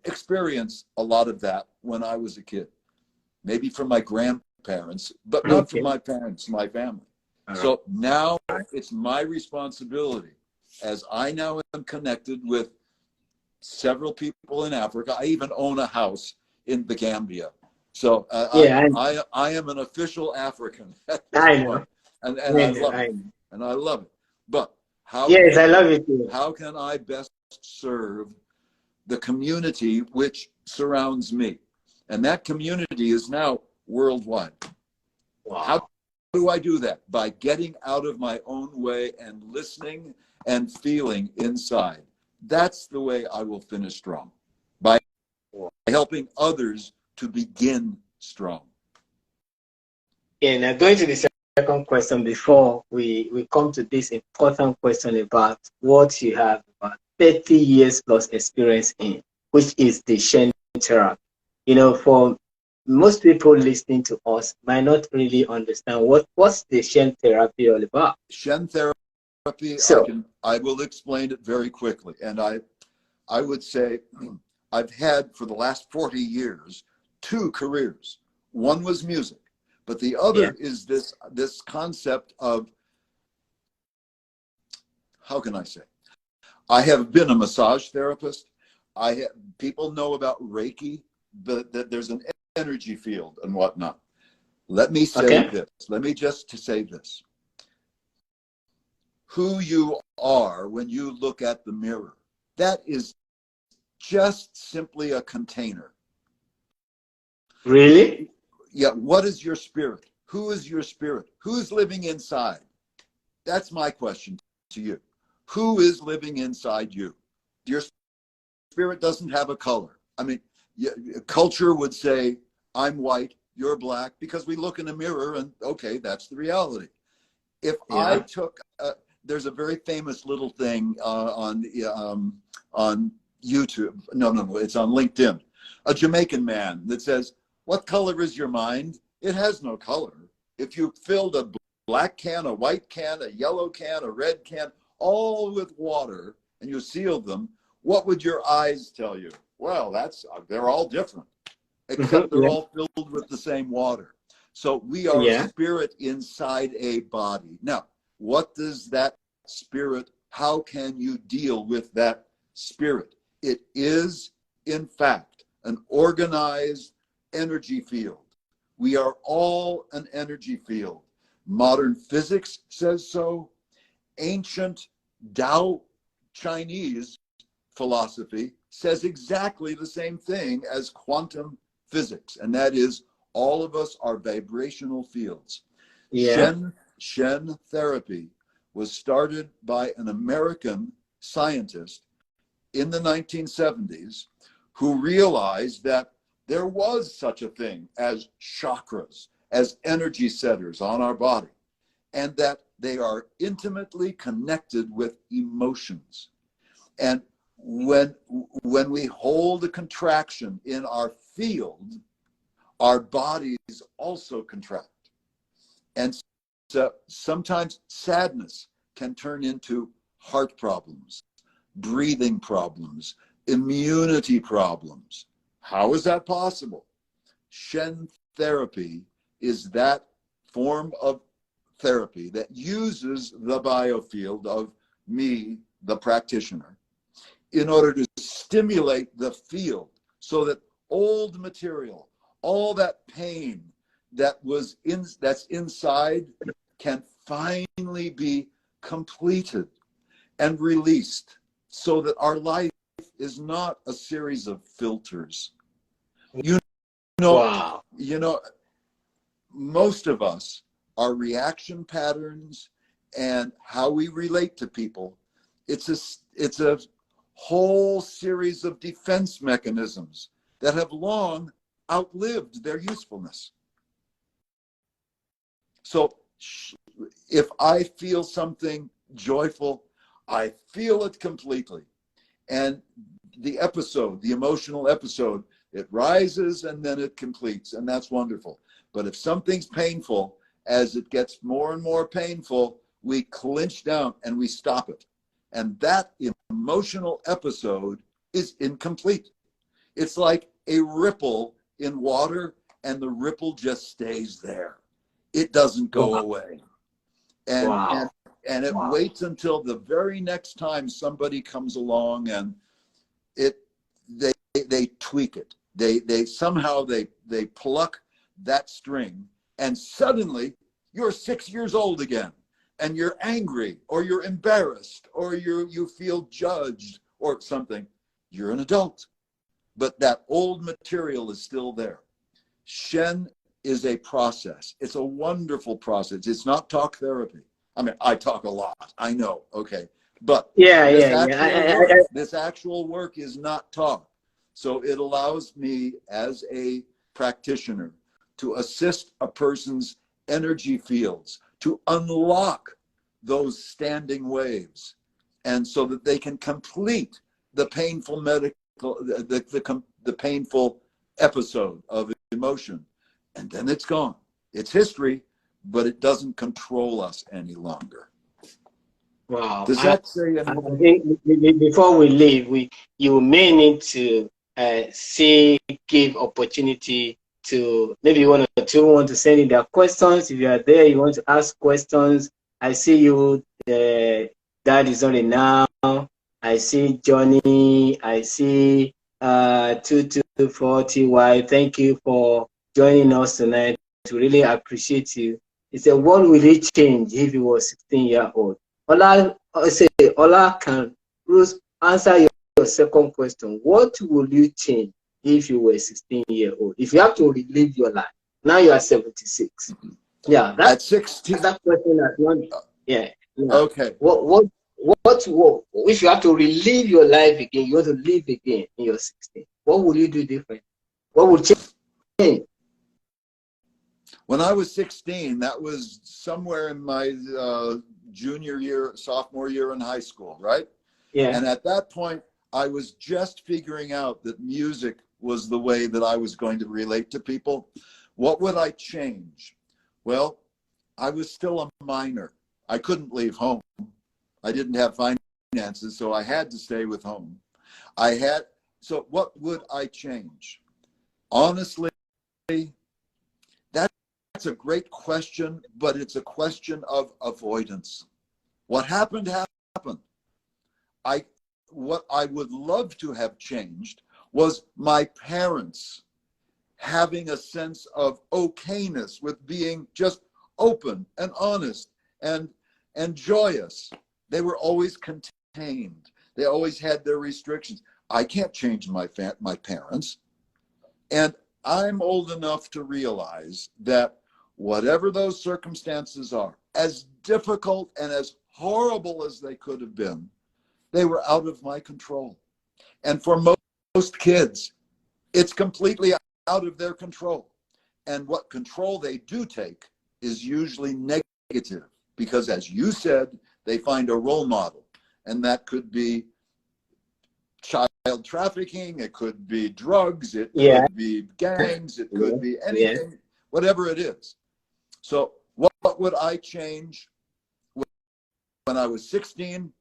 experience a lot of that when I was a kid. Maybe from my grandparents, but not from my parents, my family. So now it's my responsibility, as I now am connected with several people in Africa. I even own a house in the Gambia. So I am an official African at this point. And I love it. And I love it. But I love it too. How can I best serve the community which surrounds me? And that community is now worldwide. How do I do that? By getting out of my own way and listening and feeling inside. That's the way I will finish strong, by helping others to begin strong. And going to the second question before we come to this important question about what you have about 30 years plus experience in, which is the Shen therapy. You know, for most people listening to us might not really understand what's the Shen therapy all about. Shen therapy, I will explain it very quickly. And I would say I've had for the last 40 years 2 careers. One was music, but the other is this concept of, how can I say? I have been a massage therapist. People know about Reiki, but that there's an energy field and whatnot. Let me say this. Let me just say this. Who you are when you look at the mirror, that is just simply a container. Really? Yeah. What is your spirit? Who is your spirit? Who's living inside? That's my question to you. Who is living inside you? Your spirit doesn't have a color. I mean, culture would say, I'm white, you're black, because we look in a mirror and okay, that's the reality. If I took, there's a very famous little thing on YouTube. No, it's on LinkedIn. A Jamaican man that says, what color is your mind? It has no color. If you filled a black can, a white can, a yellow can, a red can, all with water, and you sealed them, what would your eyes tell you? Well, they're all different, except they're all filled with the same water. So we are a spirit inside a body. Now, what does that spirit, how can you deal with that spirit? It is, in fact, an organized energy field. We are all an energy field. Modern physics says so. Ancient Tao Chinese philosophy says exactly the same thing as quantum physics, and that is all of us are vibrational fields. Shen therapy was started by an American scientist in the 1970s who realized that there was such a thing as chakras, as energy centers on our body, and that they are intimately connected with emotions. And when we hold a contraction in our field, our bodies also contract. And so sometimes sadness can turn into heart problems, breathing problems, immunity problems. How is that possible? Shen therapy is that form of therapy that uses the biofield of me, the practitioner, in order to stimulate the field so that old material, all that pain that's inside can finally be completed and released, so that our life is not a series of filters. You know, most of us, our reaction patterns and how we relate to people, it's a whole series of defense mechanisms that have long outlived their usefulness. So if I feel something joyful, I feel it completely. And the emotional episode, it rises and then it completes, and that's wonderful. But if something's painful, as it gets more and more painful, we clinch down and we stop it. And that emotional episode is incomplete. It's like a ripple in water, and the ripple just stays there. It doesn't go away. And it waits until the very next time somebody comes along and they tweak it. They somehow pluck that string, and suddenly you're 6 years old again, and you're angry, or you're embarrassed, or you feel judged or something. You're an adult, but that old material is still there. Shen is a process. It's a wonderful process. It's not talk therapy. I mean, I talk a lot, I know, okay. But this actual work is not talk. So it allows me as a practitioner to assist a person's energy fields, to unlock those standing waves, and so that they can complete the painful the painful episode of emotion. And then it's gone. It's history, but it doesn't control us any longer. Wow. Does that say anything? I think before we leave, you may need to give opportunity to maybe one or two want to send in their questions. If you are there, you want to ask questions. I see you, Dad is on it now. I see Johnny. I see 2240Y. Thank you for joining us tonight. We really appreciate you. It's a what will it change if you were 16 years old? Ola, can Bruce answer your second question. What will you change if you were 16 years old? If you have to relive your life, now you are 76. Yeah, at 16. That question has one. Yeah. Okay. What if you have to relive your life again? You want to live again in your 16. What will you do different? What will change? When I was 16, that was somewhere in my junior year, sophomore year in high school, right? Yeah. And at that point, I was just figuring out that music was the way that I was going to relate to people. What would I change? Well, I was still a minor. I couldn't leave home. I didn't have finances, so I had to stay with home. So what would I change? Honestly, that's a great question, but it's a question of avoidance. What happened, happened. What I would love to have changed was my parents having a sense of okayness with being just open and honest and joyous. They were always contained. They always had their restrictions. I can't change my parents. And I'm old enough to realize that whatever those circumstances are, as difficult and as horrible as they could have been, they were out of my control. And for most kids, it's completely out of their control. And what control they do take is usually negative, because as you said, they find a role model. And that could be child trafficking, it could be drugs, it could be gangs, it could be anything, whatever it is. So what would I change when I was 16?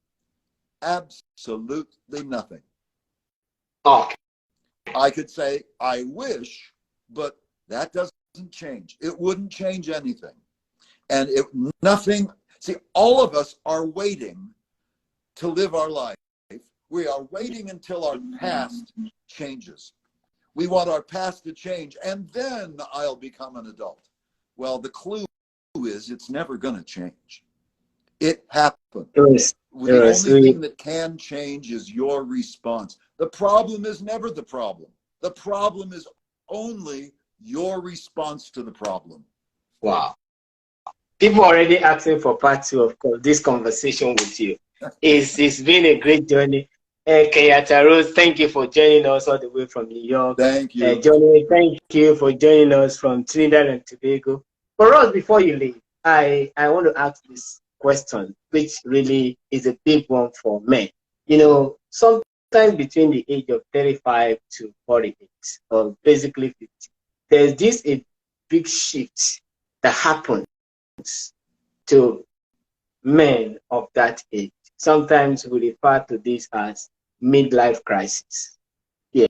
Absolutely nothing. Oh. I could say, I wish, but that doesn't change. It wouldn't change anything. And nothing, see, all of us are waiting to live our life. We are waiting until our past changes. We want our past to change, and then I'll become an adult. Well, the clue is it's never going to change. It happened. The only thing that can change is your response. The problem is never the problem. The problem is only your response to the problem. Wow. People already asking for part 2 of this conversation with you. It's been a great journey. Kenyatta Rose, thank you for joining us all the way from New York. Thank you. Johnny, thank you for joining us from Trinidad and Tobago. For us, before you leave, I want to ask this question, which really is a big one for men. You know, sometime between the age of 35 to 48, or basically 50, there's a big shift that happens to men of that age. Sometimes we refer to this as midlife crisis. Yes.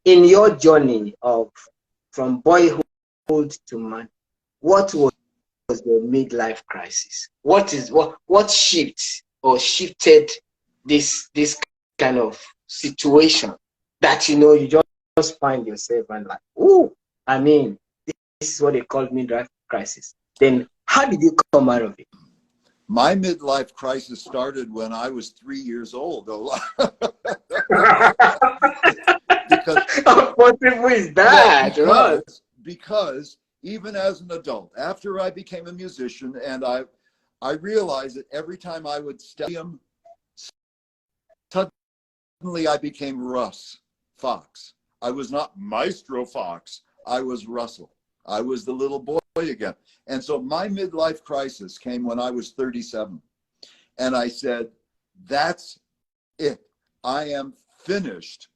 In your journey from boyhood to man, what was the midlife crisis? What shifted this kind of situation that you just find yourself and like, oh, I mean, this is what they call midlife crisis. Then how did you come out of it? My midlife crisis started when I was 3 years old. Because how possible is that? because even as an adult, after I became a musician, and I realized that every time I would step him, suddenly I became Russ Fox. I was not Maestro Fox. I was Russell. I was the little boy again. And so my midlife crisis came when I was 37. And I said, that's it. I am finished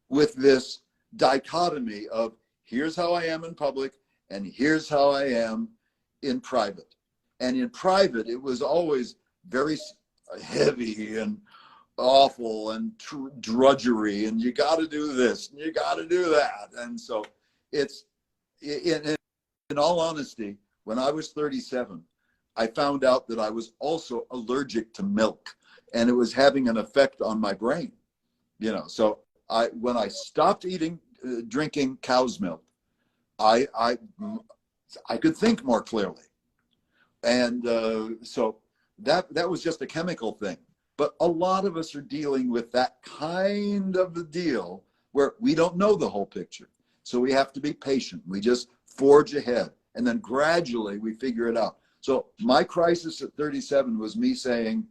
with this dichotomy of here's how I am in public and here's how I am in private. And in private, it was always very heavy and awful and drudgery, and you got to do this and you got to do that. And so it's, in all honesty, when I was 37, I found out that I was also allergic to milk, and it was having an effect on my brain. You know, so when I stopped drinking cow's milk, I could think more clearly. And so that was just a chemical thing. But a lot of us are dealing with that kind of a deal where we don't know the whole picture. So we have to be patient. We just forge ahead, and then gradually we figure it out. So my crisis at 37 was me saying,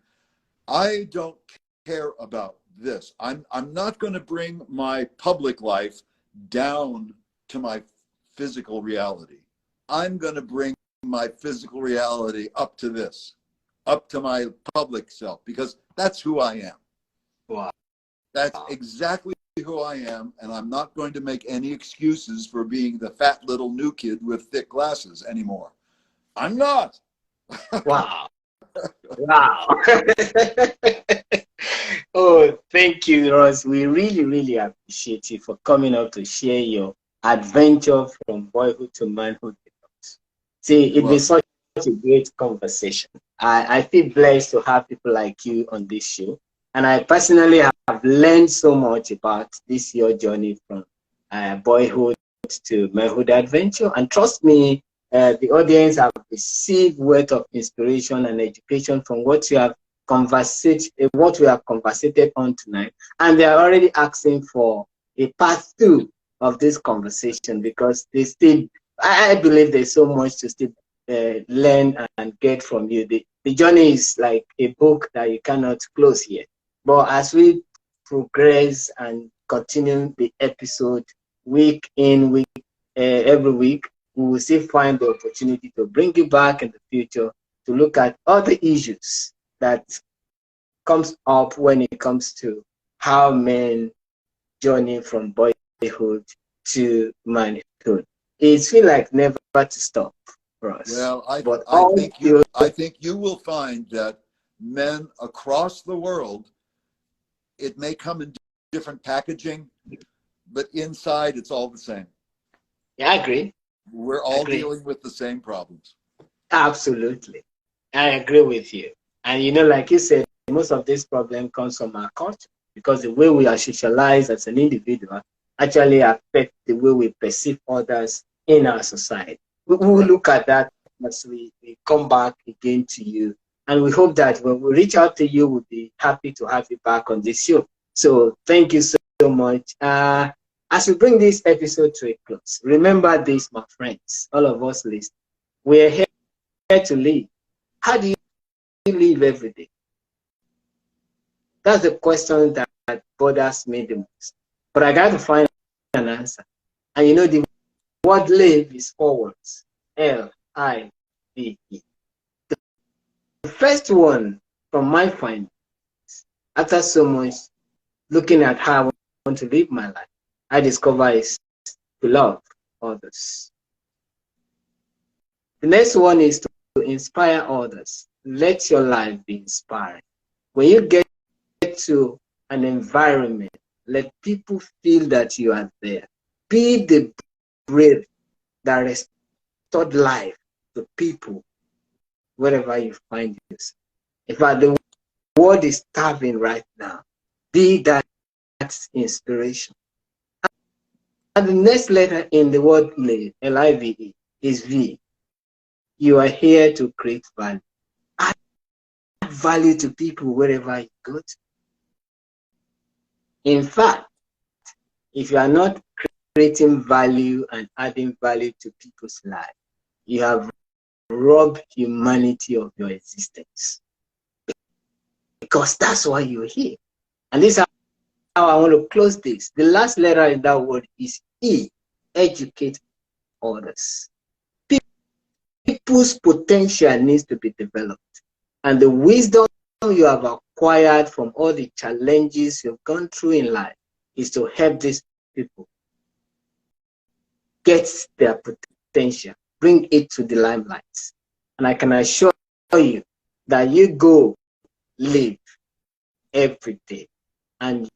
I don't care about this. I'm not going to bring my public life down to my physical reality. I'm going to bring my physical reality up to this, up to my public self, because that's who I am. Wow. That's exactly who I am, and I'm not going to make any excuses for being the fat little new kid with thick glasses anymore. I'm not. Wow. Wow. Oh, thank you, Ross. We really, really appreciate you for coming up to share your adventure from boyhood to manhood. See, it's been such a great conversation. I feel blessed to have people like you on this show. And I personally have learned so much about this your journey from boyhood to manhood adventure. And trust me, the audience have received words of inspiration and education from what you have what we have conversated on tonight. And they are already asking for a part 2 of this conversation, because they still, I believe there's so much to still learn and get from you. The journey is like a book that you cannot close here. But as we progress and continue the episode week in, every week, we will still find the opportunity to bring you back in the future to look at other issues that comes up when it comes to how men journey from boyhood to manhood. It feels like never to stop for us. Well, I think you will find that men across the world, it may come in different packaging, but inside it's all the same. Yeah, I agree. We're all dealing with the same problems. Absolutely. I agree with you. And you know, like you said, most of this problem comes from our culture, because the way we are socialized as an individual actually affects the way we perceive others in our society. We will look at that as we come back again to you. And we hope that when we reach out to you, we'll be happy to have you back on this show. So thank you so much. As we bring this episode to a close, remember this, my friends, all of us listening. We're here to live. How do you live every day? That's the question that bothers me the most. But I got to find an answer. And you know, the word live is 4 words. L-I-V-E. The first one from my findings, after so much looking at how I want to live my life, I discover is to love others. The next one is to inspire others. Let your life be inspiring. When you get to an environment, let people feel that you are there. Be the breath that restored life to people wherever you find yourself. In fact, the world is starving right now. Be that inspiration. And the next letter in the word live, L-I-V-E, is V. You are here to create value. Add value to people wherever you go to. In fact, if you are not creating value and adding value to people's lives, you have robbed humanity of your existence. Because that's why you're here. And this is how I want to close this. The last letter in that word is E. Educate others. People's potential needs to be developed. And the wisdom you have acquired from all the challenges you've gone through in life is to help these people get their potential, bring it to the limelight. And I can assure you that you go live every day and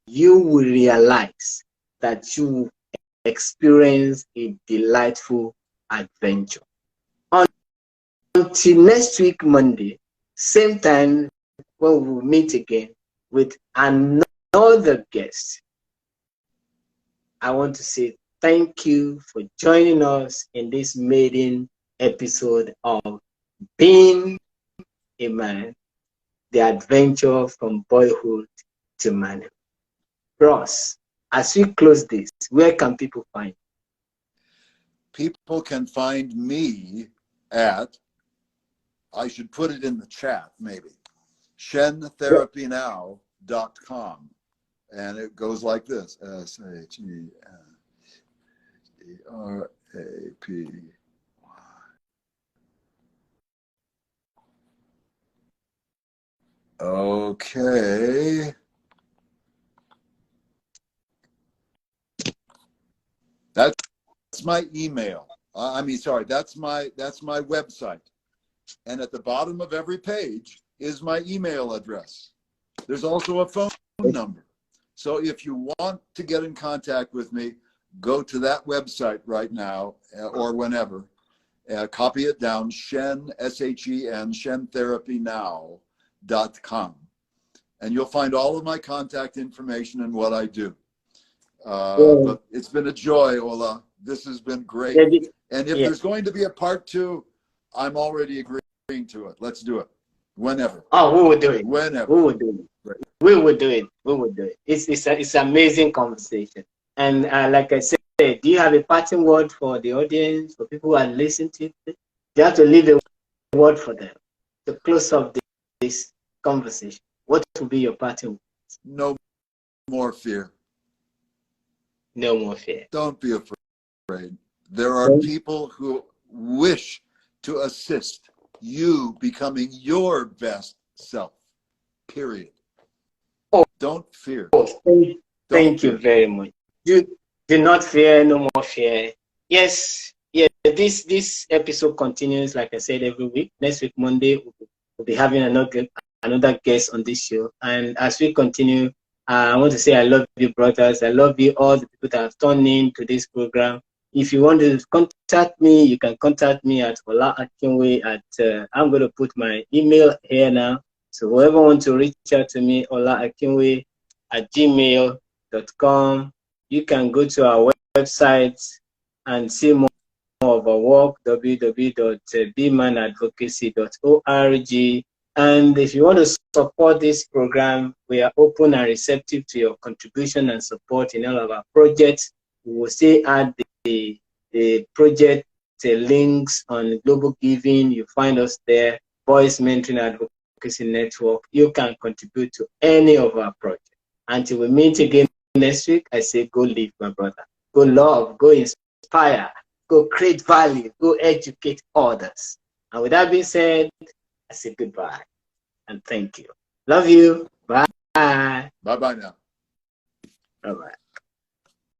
you will realize that you experience a delightful adventure. Until next week, Monday, same time, when we will meet again with another guest, I want to say thank you for joining us in this maiden episode of Being a Man, the adventure from boyhood to manhood. Russ, as we close this, where can people find you? People can find me at, I should put it in the chat maybe, shentherapynow.com. And it goes like this, SHENTHERAPY. Okay. That's my email. That's my website. And at the bottom of every page is my email address. There's also a phone number. So if you want to get in contact with me, go to that website right now or whenever. Copy it down, Shen, S-H-E-N, shentherapynow.com. And you'll find all of my contact information and what I do. But it's been a joy, Ola. This has been great. And if there's going to be a part 2, I'm already agreeing to it. Let's do it. Whenever. Oh, we will do it. Whenever. We will do it. Right. We will do it. We will do it. It's an amazing conversation. And like I said, do you have a parting word for the audience, for people who are listening to it? You have to leave a word for them to close off this conversation. What will be your parting word? No more fear. No more fear. Don't be afraid. There are people who wish to assist you becoming your best self. Period. Oh, don't fear. Oh, thank you very much. Do not fear, no more fear. Yes, this episode continues, like I said, every week. Next week, Monday, we'll be having another guest on this show. And as we continue, I want to say I love you, brothers. I love you, all the people that have turned in to this program. If you want to contact me, you can contact me at Ola Akinwe at, I'm going to put my email here now. So whoever wants to reach out to me, olaakinwe@gmail.com. You can go to our website and see more of our work, www.bmanadvocacy.org. And if you want to support this program, we are open and receptive to your contribution and support in all of our projects. We will still add the project links on Global Giving. You find us there, Boys Mentoring Advocacy Network. You can contribute to any of our projects. Until we meet again next week, I say go live, my brother. Go love, go inspire, go create value, go educate others. And with that being said, I say goodbye and thank you. Love you. Bye. Bye-bye now. Bye-bye.